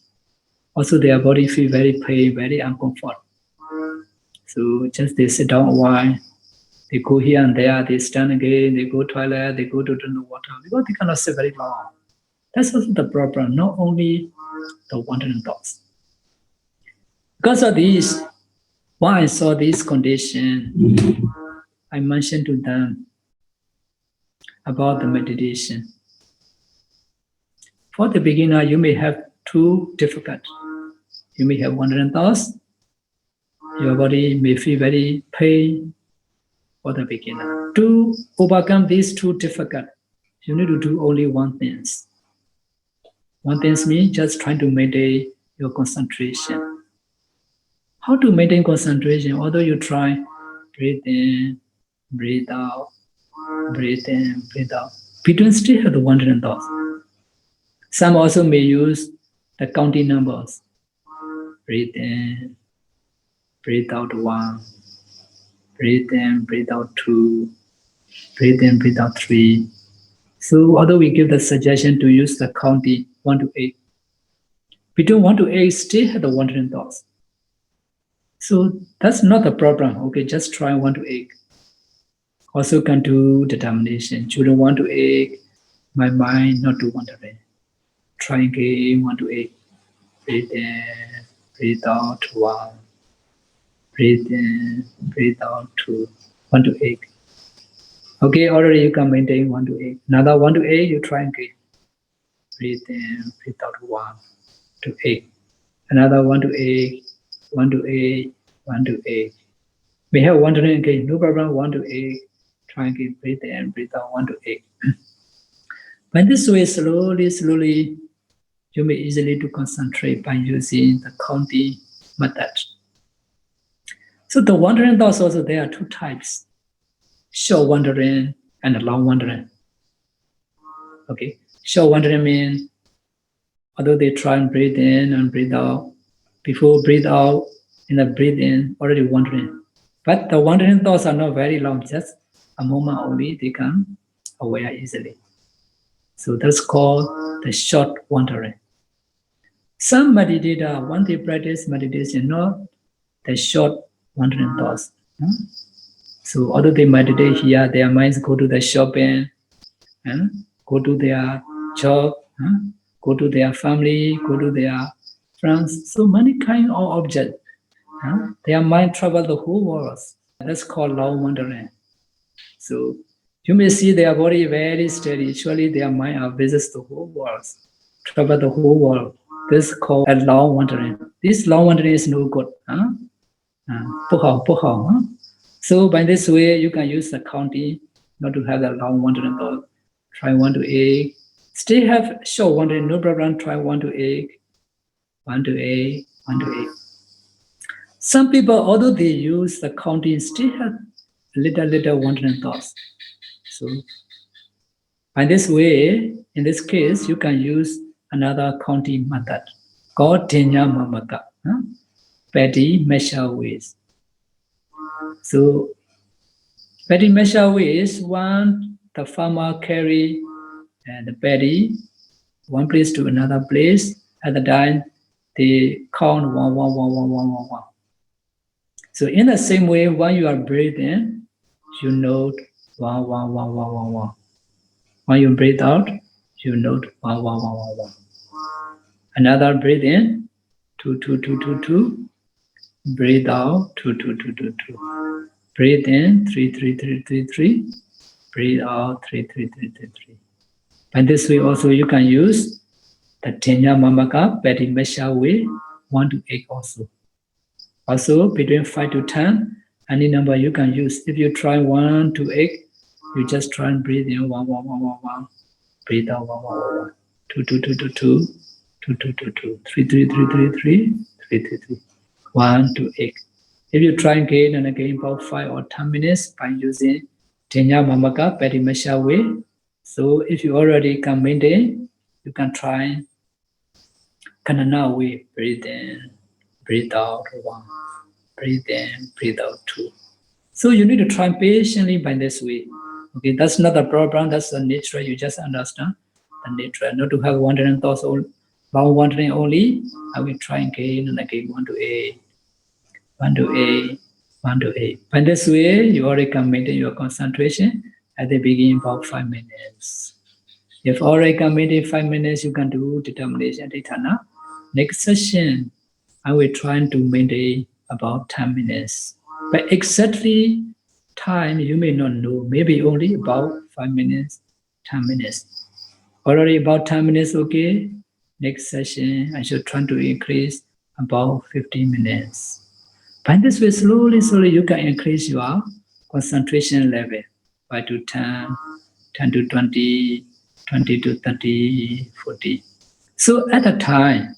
Speaker 2: also their body feel very pain, very uncomfortable. So just they sit down a while, they go here and there, they stand again, they go toilet, they go to drink the water, because they cannot sit very long. That's also the problem, not only the wandering thoughts. Because of this, when I saw this condition, I mentioned to them about the meditation. For the beginner, you may have 2 difficult. You may have wandering thoughts. Your body may feel very pain for the beginner. To overcome these 2 difficult, you need to do only one thing. One thing means just trying to maintain your concentration. How to maintain concentration? Although you try, breathe in, breathe out, breathe in, breathe out. Between still have the wandering thoughts. Some also may use the counting numbers. Breathe in, breathe out 1, breathe in, breathe out 2, breathe in, breathe out 3. So although we give the suggestion to use the counting 1 to 8, between 1 to 8 still have the wandering thoughts. So that's not the problem. Okay, just try 1 to 8. Also can do determination. Children 1 to 8, my mind not to wandering. Try again 1 to 8. Breathe in, breathe out 1. Breathe in, breathe out 2. 1 to 8. Okay, already you can maintain 1 to 8. Another 1 to 8, you try again. Breathe in, breathe out 1 to 8. Another 1 to 8, 1 to 8, 1 to 8. We have wandering again, no problem, 1 to 8. Try again, breathe in, breathe out 1 to 8. But this way, slowly, you may easily to concentrate by using the counting method. So the wandering thoughts also, there are 2 types. Short wandering and long wandering. Okay, short wandering means, although they try and breathe in and breathe out, before breathe out, in the breathe in, already wandering. But the wandering thoughts are not very long, just a moment only, they can aware easily. So that's called the short wandering. Some meditator, when they practice meditation, not the short wandering thoughts. So although they meditate here, their minds go to the shopping, go to their job, go to their family, go to their friends. So many kind of objects. Their mind travel the whole world. That's called long wandering. So you may see their body very steady. Actually, their mind visits the whole world, travel the whole world. This is called a long wandering. This long wandering is no good. Pa-Auk. So by this way, you can use the counting not to have the long wandering thought. Try 1 to 8. Still have short wandering, no problem. Try 1 to 8, 1 to 8, 1 to 8. Some people, although they use the counting, still have little wandering thoughts. So by this way, in this case, you can use another counting method called Dhammasāra, petty measure ways. So petty measure ways, one, the farmer carry the paddy one place to another place. At the time, they count 1, 1, 1, 1, 1, 1, 1. So in the same way, when you are breathing, you note 1, 1, 1, 1, 1, 1. When you breathe out, you note 1, 1, 1, 1, 1. Another breathe in, 2, 2, 2, 2, 2. Breathe out, 2, 2, 2, 2, 2. Breathe in, 3, 3, 3, 3, 3. Breathe out, 3, 3, 3, 3, 3. And this way also you can use the Dhammasāra petty measure way, 1 to 8 also. Also between 5 to 10, any number you can use. If you try 1 to 8, you just try and breathe in 1, 1, 1, 1, 1. Breathe out 1, 1, 1, 1. 2, 2, 2, 2, 2. 2, 2, 2, 2. 3, 3, 3, 3, 3. 3, 3, 3. 1 to 8. If you try again and again about 5 or 10 minutes by using Dhammasāra petty measure way. So if you already can maintain, you can try Kanana way. Breathe in, breathe out 1. Breathe in, breathe out 2. So you need to try patiently by this way. Okay, that's not the problem, that's the nature. You just understand the nature. Not to have wandering thoughts, long wandering only. I will try again and again 1 to 8. 1 to 8, 1 to 8. By this way, you already can maintain your concentration at the beginning about 5 minutes. If already can maintain 5 minutes, you can do determination dhyana. Next session, I will try to maintain about 10 minutes. But exactly time you may not know, maybe only about 5 minutes, 10 minutes. Already about 10 minutes, okay. Next session, I should try to increase about 15 minutes. By this way, slowly, you can increase your concentration level 5 to 10, 10 to 20, 20 to 30, 40. So at the time,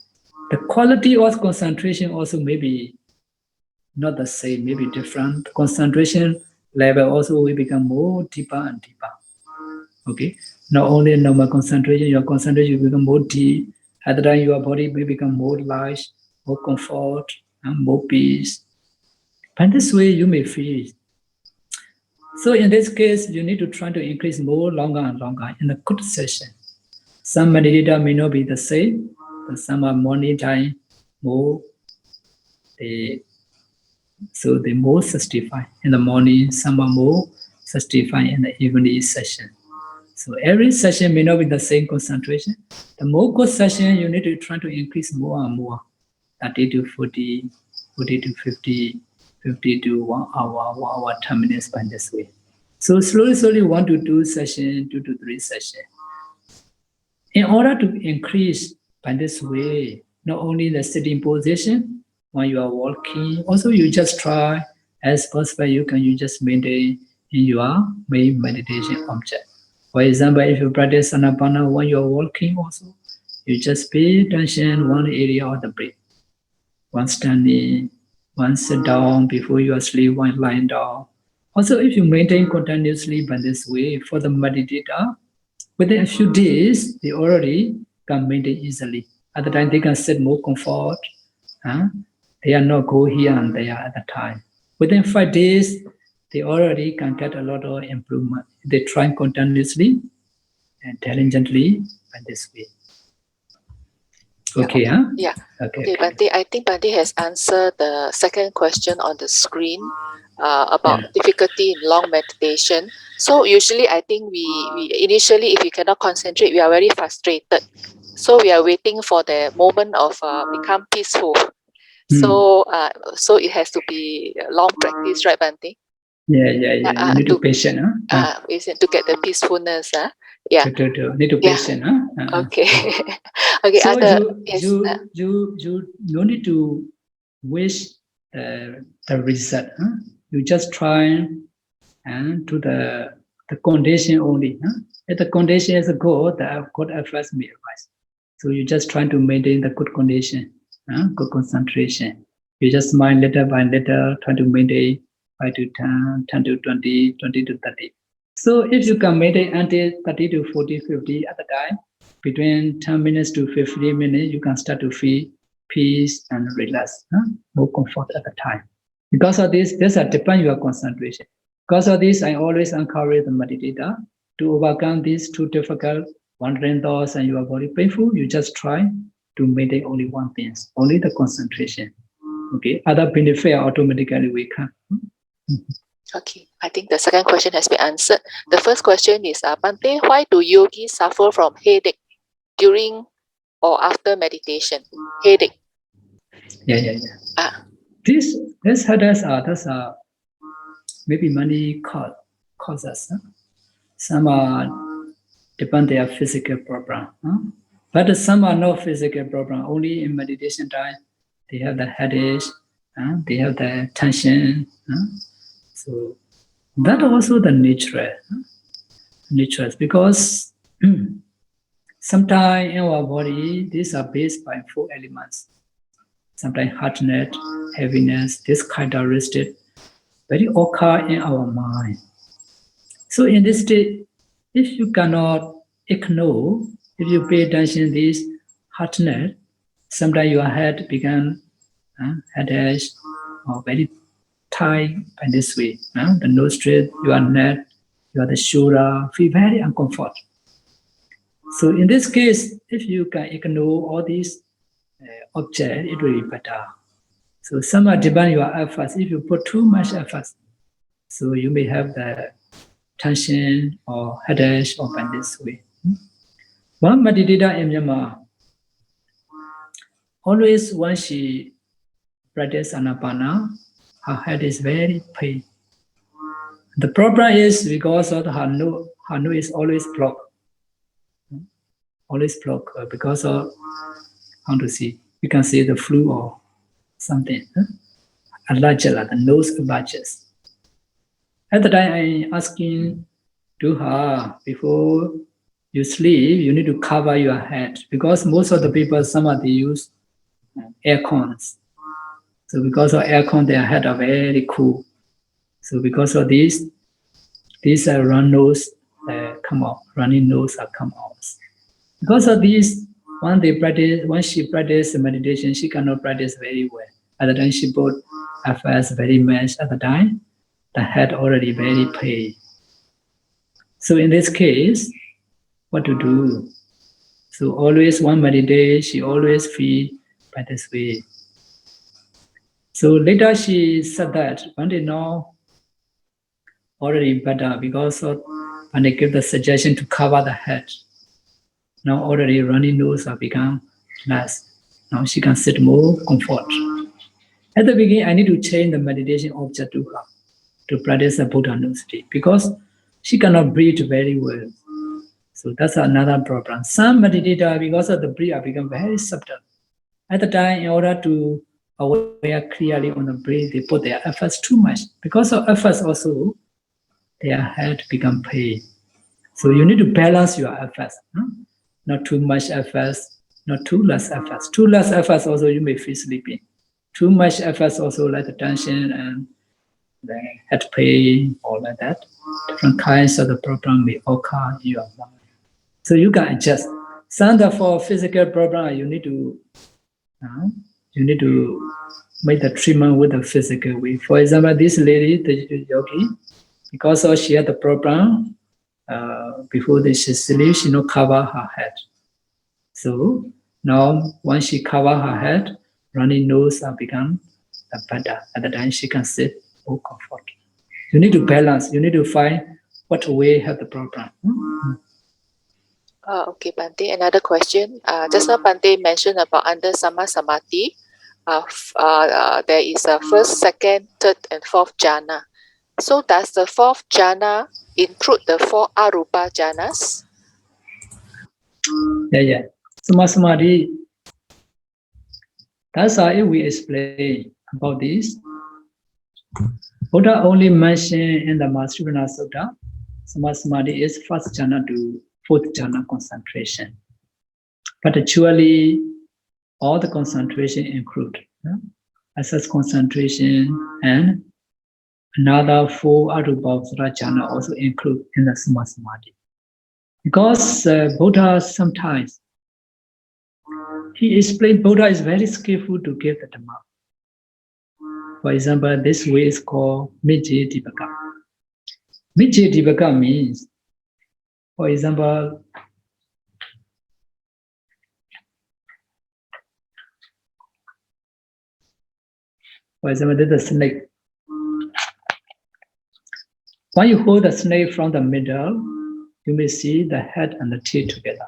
Speaker 2: the quality of concentration also may be not the same, maybe different. The concentration level also will become more deeper and deeper. Okay, not only normal concentration, your concentration will become more deep. At the time, your body may become more light, more comfort, and more peace. By this way, you may feel. So in this case, you need to try to increase more longer and longer in a good session. Some meditator may not be the same, but some are morning time more. They more satisfied in the morning. Some are more 65 in the evening session. So every session may not be the same concentration. The more good session, you need to try to increase more and more, 30 to 40, 40 to 50, 50 to 1 hour, 1 hour, 10 minutes by this way. So slowly 1 to 2 session, 2 to 3 session. In order to increase by this way, not only the sitting position, when you are walking, also you just try as possible you just maintain in your main meditation object. For example, if you practice Anabana when you are walking also, you just pay attention one area of the breath. One standing, one sit down before you are asleep, one lying down. Also, if you maintain continuously by this way for the meditator, within a few days, they already can maintain easily. At the time, they can sit more comfort. They are not go here and there at the time. Within 5 days, they already can get a lot of improvement. They try continuously and diligently by this way. Okay, huh?
Speaker 3: Yeah.
Speaker 2: Okay.
Speaker 3: Bhante, I think Bhante has answered the second question on the screen about difficulty in long meditation. So usually I think we initially, if we cannot concentrate, we are very frustrated. So we are waiting for the moment of become peaceful. So so it has to be a long practice, right, Bhante?
Speaker 2: Yeah. You need to be patient, huh?
Speaker 3: To get the peacefulness, yeah.
Speaker 2: Need to be patient, huh?
Speaker 3: Okay. Okay.
Speaker 2: So
Speaker 3: Yes,
Speaker 2: you no need to wish the result, huh? You just try and to the condition only, huh? If the condition is good, the good efforts may arise. So you just try to maintain the good condition, good concentration. You just mind little by little, try to maintain 5 to 10, 10 to 20, 20 to 30. So if you can maintain until 30 to 40, 50 at the time, between 10 minutes to 15 minutes, you can start to feel peace and relax, more comfort at the time. Because of this depends your concentration. Because of this, I always encourage the meditator to overcome these two difficult wandering thoughts and your body painful. You just try to maintain only one thing, only the concentration. Okay, other benefit automatically will come.
Speaker 3: Okay, I think the second question has been answered. The first question is, Bhante, why do yogis suffer from headache during or after meditation? Headache.
Speaker 2: Yeah. These headaches are maybe many causes. Some are depend their physical problem, but some are not physical problem. Only in meditation time, they have the headache, they have the tension. So that also the nature, because sometimes in our body, these are based by 4 elements. Sometimes hardness, heaviness, this characteristic very occur in our mind. So in this state, if you cannot ignore, if you pay attention to this hardness, sometimes your head becomes headache or very tight by this way. The nostril, your neck, the shoulder feel very uncomfortable. So in this case, if you can ignore all these objects, it will be better. So some are depend your efforts. If you put too much effort, so you may have the tension or headache or by this way. One meditator in Myanmar, always when she practices Ānāpāna, her head is very pain. The problem is because of her nose is always blocked. Always blocked because of, you can see the flu or something. The nose enlarges. At the time I'm asking to her, before you sleep, you need to cover your head because most of the people, they use air cons. So because of air con, their head are very cool. So because of this, these running nose come out. Because of this, when she practices meditation, she cannot practice very well. At the time she put efforts very much. At the time, the head already very pain. So in this case, what to do? So always one meditate, she always feel by this way. So later she said that one day now, already better because of, when they give the suggestion to cover the head. Now already runny nose have become less. Now she can sit more comfort. At the beginning, I need to change the meditation object to her to practice the Buddha Ssati because she cannot breathe very well. So that's another problem. Some meditators, because of the breath, have become very subtle. At the time, in order to aware clearly on the breath, they put their efforts too much. Because of efforts also, their head become pain. So you need to balance your efforts. Not too much efforts, not too less efforts. Too less efforts also you may feel sleepy. Too much efforts also like the tension and the head pain, all like that. Different kinds of the problem may occur in your mind. So you can adjust. Some for physical problem, you need to make the treatment with the physical way. For example, this lady, the yogi, because she had the problem before she sleep, she not cover her head. So now once she cover her head, running nose have become better. At the time she can sit more comfortable. You need to balance. You need to find what way have the problem.
Speaker 3: Okay, Bante. Another question. Just now Bante mentioned about under Sama Samadhi, there is a first, second, third, and fourth jhana. So does the fourth jhana include the 4 arupa jhanas?
Speaker 2: Yeah. Sama Samadhi. That's how we explain about this. Buddha only mentioned in the Mahāsukana Sutta, Sama Samadhi is first jhana to fourth jhana concentration. But actually, all the concentration include access concentration and another 4 Arubhavasara jhana also include in the Sama Samadhi. Because Buddha sometimes, he explained Buddha is very skillful to give the Dhamma. For example, this way is called Mijje Dipaka. Mijje Dipaka means, for example, there's a snake. When you hold the snake from the middle, you may see the head and the tail together.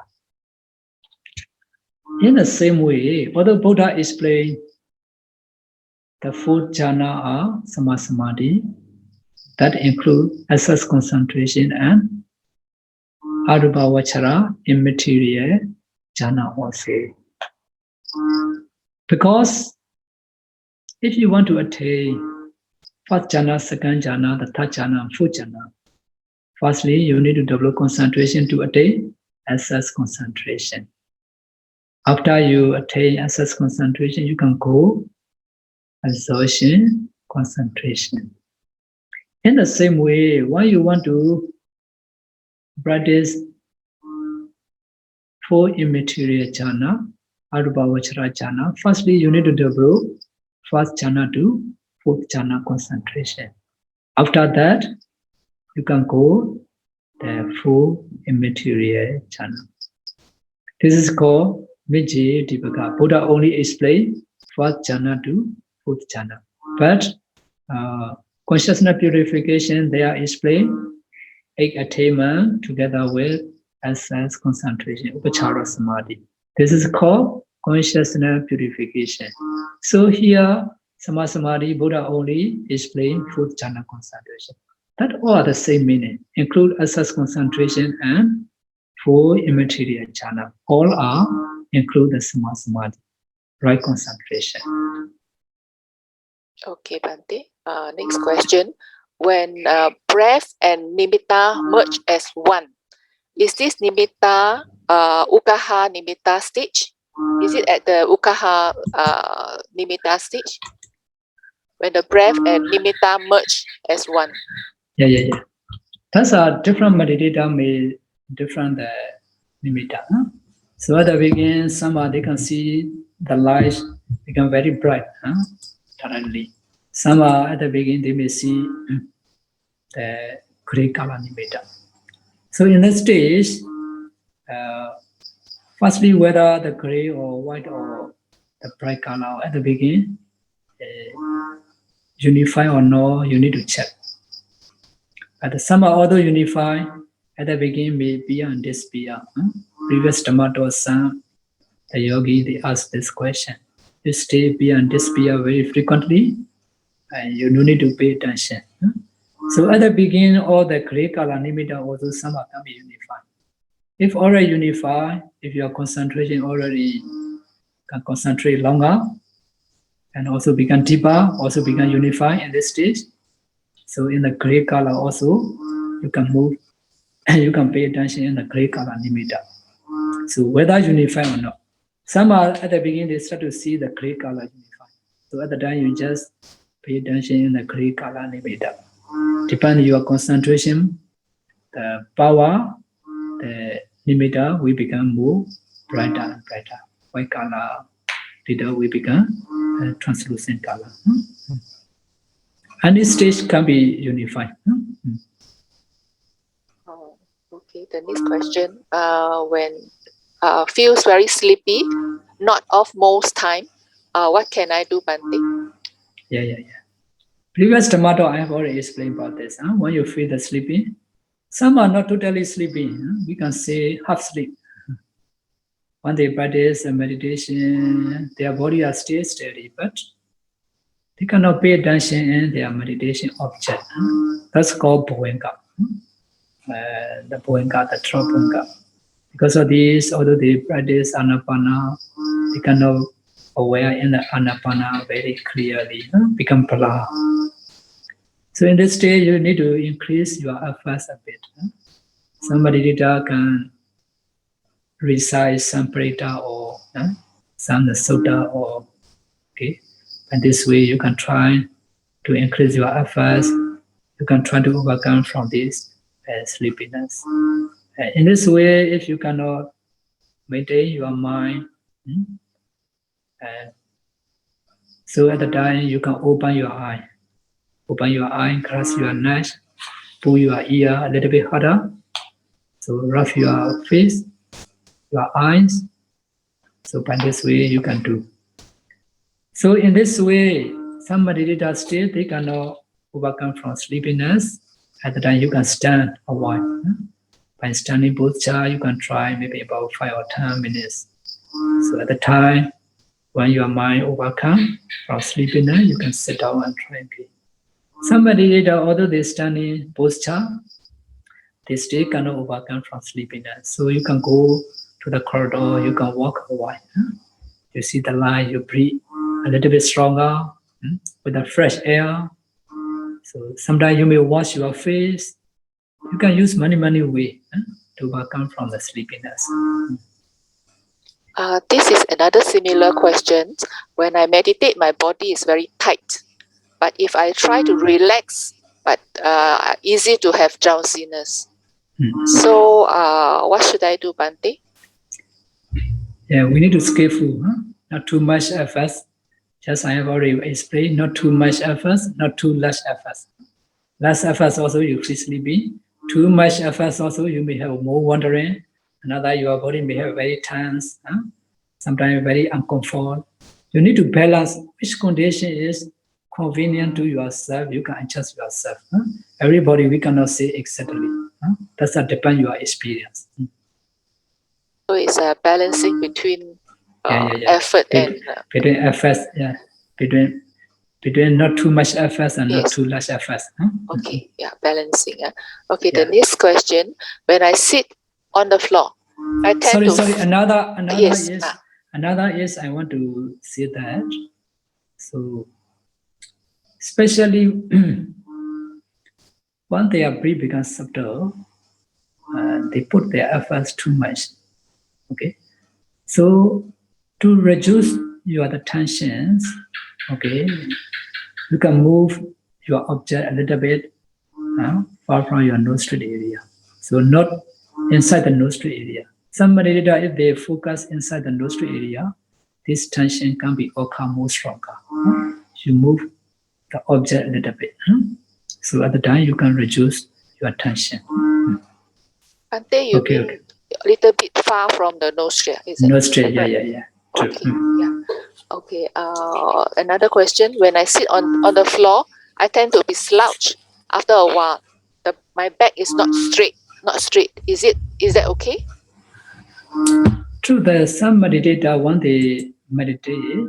Speaker 2: In the same way, although Buddha explained the 4 jhana are Sama Samadhi, that include access concentration and Arubhavachara immaterial jhana also. Because if you want to attain first jhana, second jhana, the third jhana, and fourth jhana, firstly, you need to develop concentration to attain access concentration. After you attain access concentration, you can go absorption concentration. In the same way, when you want to practice 4 immaterial jhana, Arubhavachara jhana, firstly, you need to develop first jhana to fourth jhana concentration. After that, you can go the 4 immaterial jhana. This is called Mijje Dipaka. Buddha only explained first jhana to fourth jhana. But consciousness purification, they are explained 8 attainment together with access concentration, Upachara Samadhi. This is called consciousness purification. So here, Sama Samadhi, Buddha only explained fourth jhana concentration. That all are the same meaning, include access concentration and 4 immaterial jhana. All are include the Sama Samadhi, right concentration.
Speaker 3: Okay, Bante. Next question. When breath and nimitta merge as one, is this nimitta ukaha nimitta stage? Is it at the ukaha nimitta stage? When the breath and nimitta merge as one?
Speaker 2: Yeah. That's a different meditator may different nimitta. So at the beginning, somebody can see the light become very bright suddenly. Some at the beginning, they may see the gray color nimitta. So in this stage, firstly, whether the gray or white or the bright color at the beginning, unify or no, you need to check. But some are although unified, at the beginning may appear and disappear. Previous Dhamma some the yogi they ask this question. You stay appear and disappear very frequently, and you don't need to pay attention. So at the beginning, all the great color nimitta also some can be unified. If already unified, if your concentration already can concentrate longer, and also become deeper, also become unified in this stage. So in the gray color also, you can move, you can pay attention in the gray color nimitta. So whether unified or not, some are at the beginning they start to see the gray color unified. So at the time you just pay attention in the gray color nimitta. Depending on your concentration, the power, the nimitta will become more brighter and brighter. White color later will become translucent color. And this stage can be unified.
Speaker 3: Oh, okay, the next question. When feels very sleepy, not of most time, what can I do, Bhante?
Speaker 2: Yeah. Previous Dhamma I have already explained about this. When you feel the sleepy, some are not totally sleepy. We can say half sleep. When they practice meditation, their body are still steady, but they cannot pay attention in their meditation object. That's called Bhuvenga. The Bhuvenga, the throat Bhuvenga. Because of this, although they practice Ānāpāna, they cannot aware in the Ānāpāna very clearly, become pala. So in this stage, you need to increase your efforts a bit. Somebody can recite some parita or some sutta or okay. And this way you can try to increase your efforts. You can try to overcome from this sleepiness. In this way, if you cannot maintain your mind, and so at the time you can open your eye. Open your eye, cross your neck, pull your ear a little bit harder. So rub your face, your eyes. So by this way you can do. So in this way, some meditator still they cannot overcome from sleepiness. At the time you can stand a while. By standing posture, you can try maybe about 5 or 10 minutes. So at the time when your mind overcome from sleepiness, you can sit down and try again. Some meditator, although they standing posture, they still cannot overcome from sleepiness. So you can go to the corridor, you can walk a while. You see the light, you breathe a little bit stronger with the fresh air. So sometimes you may wash your face. You can use many ways to overcome from the sleepiness.
Speaker 3: This is another similar question. When I meditate, my body is very tight. But if I try to relax, but easy to have drowsiness. So what should I do, Bhante?
Speaker 2: Yeah, we need to be careful. Not too much effort. Just I have already explained, not too much effort, not too less effort. Less effort also you feel sleepy. Too much effort also you may have more wandering. Another your body may have very tense. Sometimes very uncomfortable. You need to balance which condition is convenient to yourself. You can adjust yourself. Everybody we cannot say exactly. That's depend your experience.
Speaker 3: So it's a balancing between effort and
Speaker 2: between efforts, between not too much effort and not too less effort.
Speaker 3: Okay, balancing. Okay, the next question: when I sit on the floor, I tend to.
Speaker 2: Sorry. Another is I want to say that. So, especially when their breath becomes subtle, they put their efforts too much. Okay, so to reduce your tensions, okay, you can move your object a little bit far from your nostril area. So not inside the nostril area. Some meditator, if they focus inside the nostril area, this tension can be become more stronger. You move the object a little bit. So at the time you can reduce your tension.
Speaker 3: Until you mean a little bit far from the nostril, is it?
Speaker 2: Nostril, yeah. True.
Speaker 3: Okay, another question. When I sit on the floor, I tend to be slouched after a while. my back is not straight. Is that okay?
Speaker 2: True, there are some meditator when they meditate,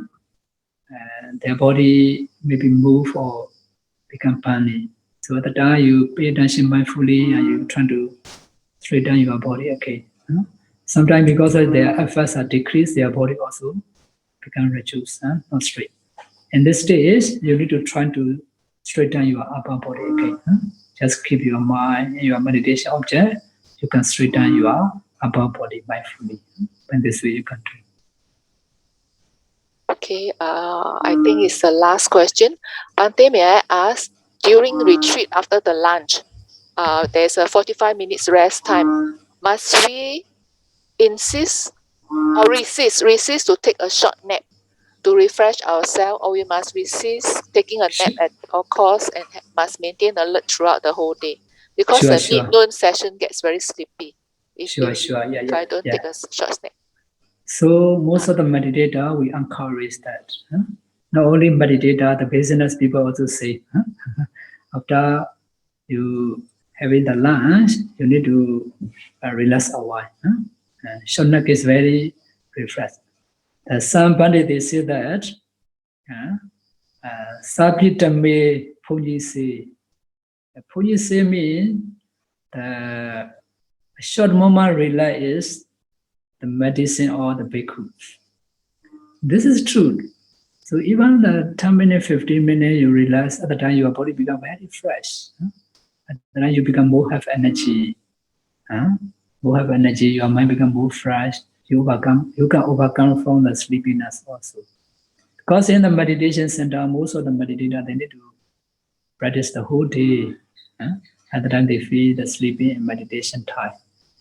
Speaker 2: their body maybe move or become funny. So at the time you pay attention mindfully and you try to straighten your body. Okay. Sometimes because of their efforts are decreased, their body also become reduced, not straight. In this stage, you need to try to straighten your upper body. Okay. Just keep your mind in your meditation object. You can straighten your upper body mindfully. And this way you can do.
Speaker 3: Okay, I think it's the last question. Bhante, may I ask, during retreat after the lunch, there's a 45 minutes rest time. Must we insist or resist to take a short nap to refresh ourselves, or we must resist taking a nap at all costs and must maintain alert throughout the whole day? Because
Speaker 2: Sure,
Speaker 3: the
Speaker 2: sure.
Speaker 3: mid-noon session gets very sleepy if
Speaker 2: Sure.
Speaker 3: if I don't take a short nap.
Speaker 2: So most of the meditator, we encourage that. Not only meditator, the business people also say, after you having the lunch, you need to relax a while. Short nap is very refreshing. Some Pandit, they say that, Ssati tame Puji say. Puji say means the short moment relax is the medicine or the bhikkhu. This is true. So even the 10 minutes, 15 minutes, you relax, at the time your body become very fresh. At the time you become more have energy. More have energy, your mind become more fresh. You can overcome from the sleepiness also. Because in the meditation center, most of the meditators, they need to practice the whole day. At the time they feel the sleeping and meditation time,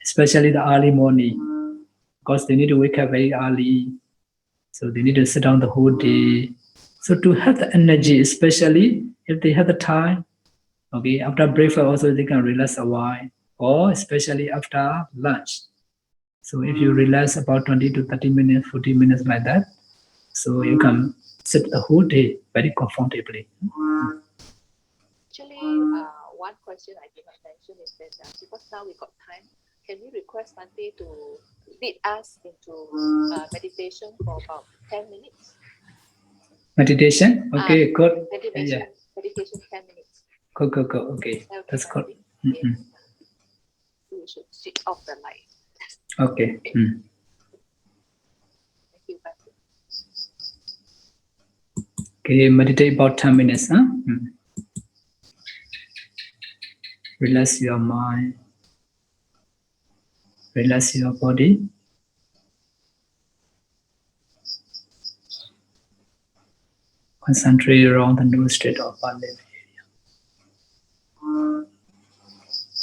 Speaker 2: especially the early morning, because they need to wake up very early. So they need to sit down the whole day. So to have the energy, especially if they have the time, okay, after breakfast also they can relax a while, or especially after lunch. So if you relax about 20 to 30 minutes, 40 minutes like that, so you can sit the whole day very comfortably.
Speaker 3: Actually, one question I did not mention is that because now we got time, can we request Bhante to lead us into meditation for about 10 minutes?
Speaker 2: Meditation? Okay, good.
Speaker 3: Meditation 10 minutes.
Speaker 2: Go. Okay, that's good.
Speaker 3: Yes. We should switch off the light.
Speaker 2: Okay.
Speaker 3: Thank you, Bhante.
Speaker 2: Okay, meditate about 10 minutes. Relax your mind. Relax your body. Concentrate around the nostril of our lip area.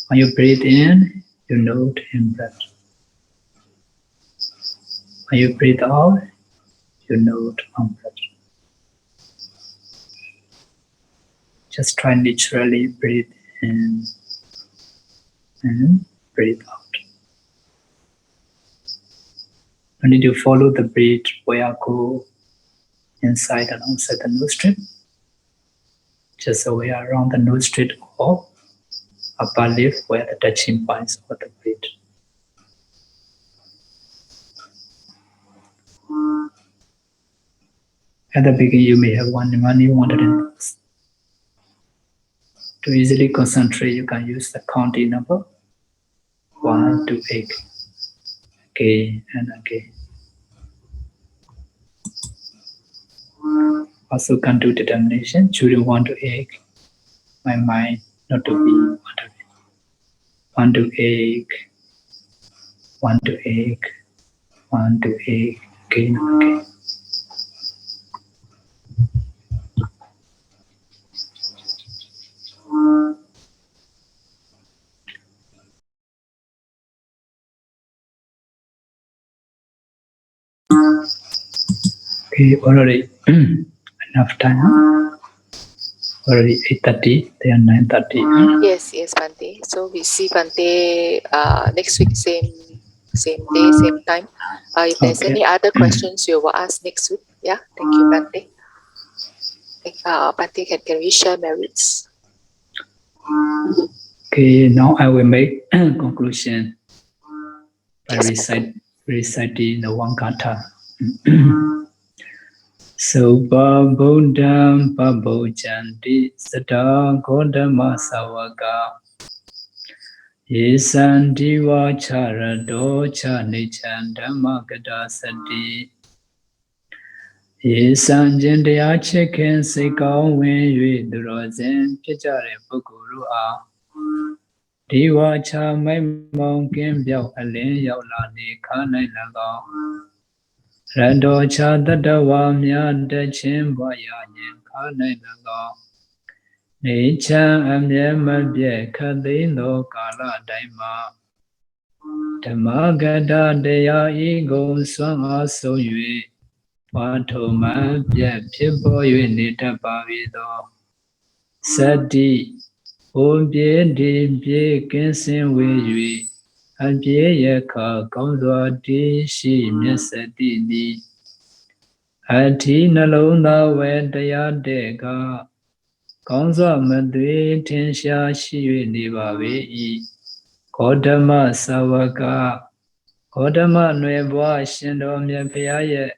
Speaker 2: When you breathe in, you note in breath. When you breathe out, you note on breath. Just try naturally breathe in and breathe out. You need to follow the breath where go inside and outside the nostril. Just aware around the nostril or upper lip where the touching points of the breath. At the beginning, you may have one you wanted in. To easily concentrate, you can use the counting number 1 to 8. Again and again. Also can do determination, choosing 1 to 8. My mind not to be 1 to 8. 1 to 8. 1 to 8. Again and again. Okay, already enough time. Already 8:30, they are 9:30.
Speaker 3: Yes, Bhante. So we see Bhante next week, same day, same time. If there's any other questions, you will ask next week. Yeah, thank you, Bhante. Bhante, can we share merits?
Speaker 2: Okay, now I will make conclusion by reciting the one kata. Sopa Buddham Pabojanti Sada Godama Sawaka Yesan Diva Charado Chanichan Dhammagada Sati Yesan Jindaya Chicken Sikao Wen Yui Durozen Pichare Pukuru A Diva Cha Mai Mong Kim Biao Alin Yao Lani Kanai Lago Rado Cha Dadawa Mya Dachin Baya Yin Kanai Lago Nichan Amye Mabye Kadino Kala Daima Dhammagada Deya Ego Swanga So Yue Pato Mabye Pipo Yue Nita Pavido Ssati Obye Di Bye Kinsin We Yue Abye Yaka Kaunzwa Di Shi Myasati Ni Ati Nalona We Daya Deka Kaunzwa Madwe Tensha Shi Yue Niba We Kodama Sawaka Kodama Nueva Shindo Myapaya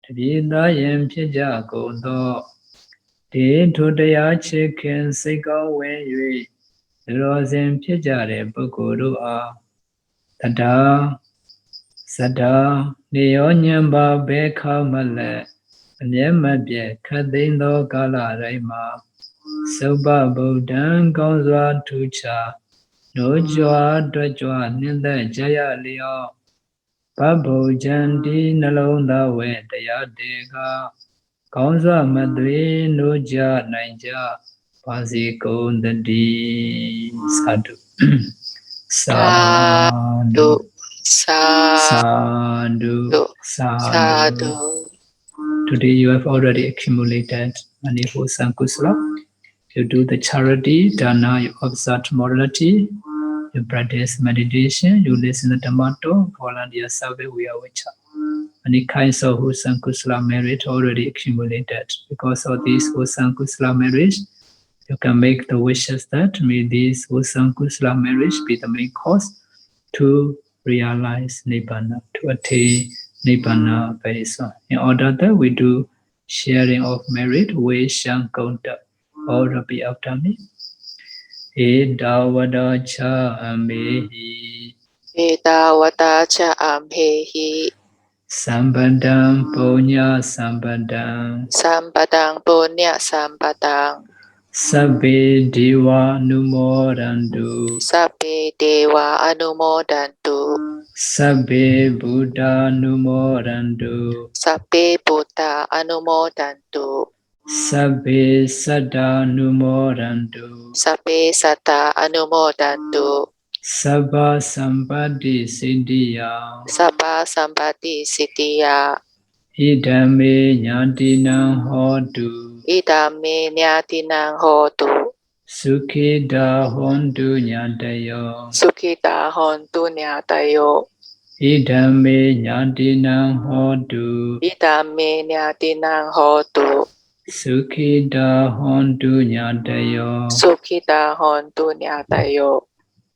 Speaker 2: Tadida Yen Pija Godo De Tudaya Chicken Sika Wen Yui Rosen Pijare Bukuru A Tada Sada Neonyamba Beka Male Nyamabye Kadindo Gala Raima Soba Buddhan Gonzwa Tucha No Jwa Dwajwa Ninda Jaya Leo Pabo Jandi Nalonda We Daya Dega Kaunza Madri Nuja Naija Pasi Kondadi Sadhu Sadhu Sadhu Sadhu. Today you have already accumulated many wholesome kusala. You do the charity, dana, you observe morality, you practice meditation, you listen to Dhammato, volunteer service, we are with many kinds of wholesome kusala merit already accumulated. Because of these wholesome kusala merit, you can make the wishes that may these wholesome kusala merit be the main cause to realize Nibbana, to attain Nibbana very soon. In order that we do sharing of merit, we shall conduct. All repeat after me. Edawada cha ambehi.
Speaker 3: Edawada cha ambehi.
Speaker 2: Sambadang punya sambadang.
Speaker 3: Sambadang punya sambadang.
Speaker 2: Sabbe dewa numodantu.
Speaker 3: Sabbe dewa anumodantu.
Speaker 2: Sabbe Buddha numodantu.
Speaker 3: Sabbe Buddha anumodantu.
Speaker 2: Sabbe Saddha numodantu.
Speaker 3: Sabbe Saddha anumodantu.
Speaker 2: Sabba Sampatti Siddhiya.
Speaker 3: Sabba Sampatti Siddhiya.
Speaker 2: Idame Nyatinang Hotu.
Speaker 3: Idame Nyatinang Hotu.
Speaker 2: Sukhita Hontu Nyatayo.
Speaker 3: Sukhita Hontu Nyatayo.
Speaker 2: Idame Nyatinang Hotu.
Speaker 3: Idame Nyatinang Hotu.
Speaker 2: Sukhita Hontu Nyatayo.
Speaker 3: Sukhita Hontu Nyatayo.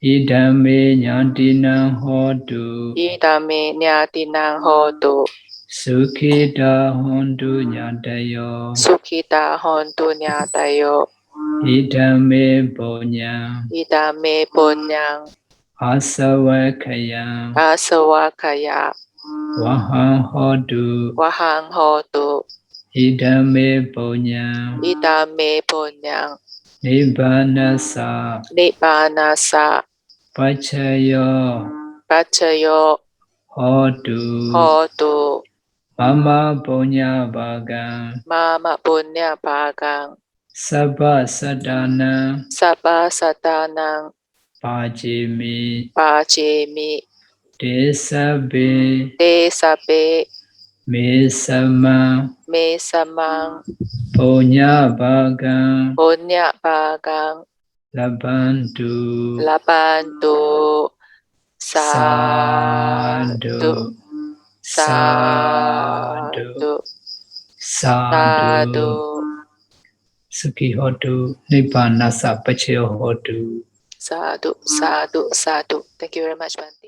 Speaker 2: Idame Nyatinang Hotu.
Speaker 3: Idame Nyatinang Hotu.
Speaker 2: Sukhita Hontu Nyatayo.
Speaker 3: Sukhita Hontu Nyatayo.
Speaker 2: Idame Punyang.
Speaker 3: Idame Punyang.
Speaker 2: Asawakayang.
Speaker 3: Asawakaya.
Speaker 2: Wahang Hotu.
Speaker 3: Wahang Hotu.
Speaker 2: Idame Punyang.
Speaker 3: Idame Punyang.
Speaker 2: Nibbanasa.
Speaker 3: Nibbanasa.
Speaker 2: Pachayo.
Speaker 3: Pachayo.
Speaker 2: Hotu.
Speaker 3: Hotu.
Speaker 2: Mama Punya Bhagang.
Speaker 3: Mama Punya Bhagang.
Speaker 2: Sabba Sadhanang.
Speaker 3: Sabba Satanang.
Speaker 2: Pajimi.
Speaker 3: Pajemi.
Speaker 2: Desabe.
Speaker 3: Desabe.
Speaker 2: Mesamang.
Speaker 3: Mesamang.
Speaker 2: Punya Bhagang.
Speaker 3: Punya Bhagang.
Speaker 2: Labantu.
Speaker 3: Labantu.
Speaker 2: Sadhu. Sadhu. Sadhu. Sukhi Hotu. Nibbanasa Pachayo Hotu.
Speaker 3: Sadhu, sadhu, sadhu. Thank you very much, Bante.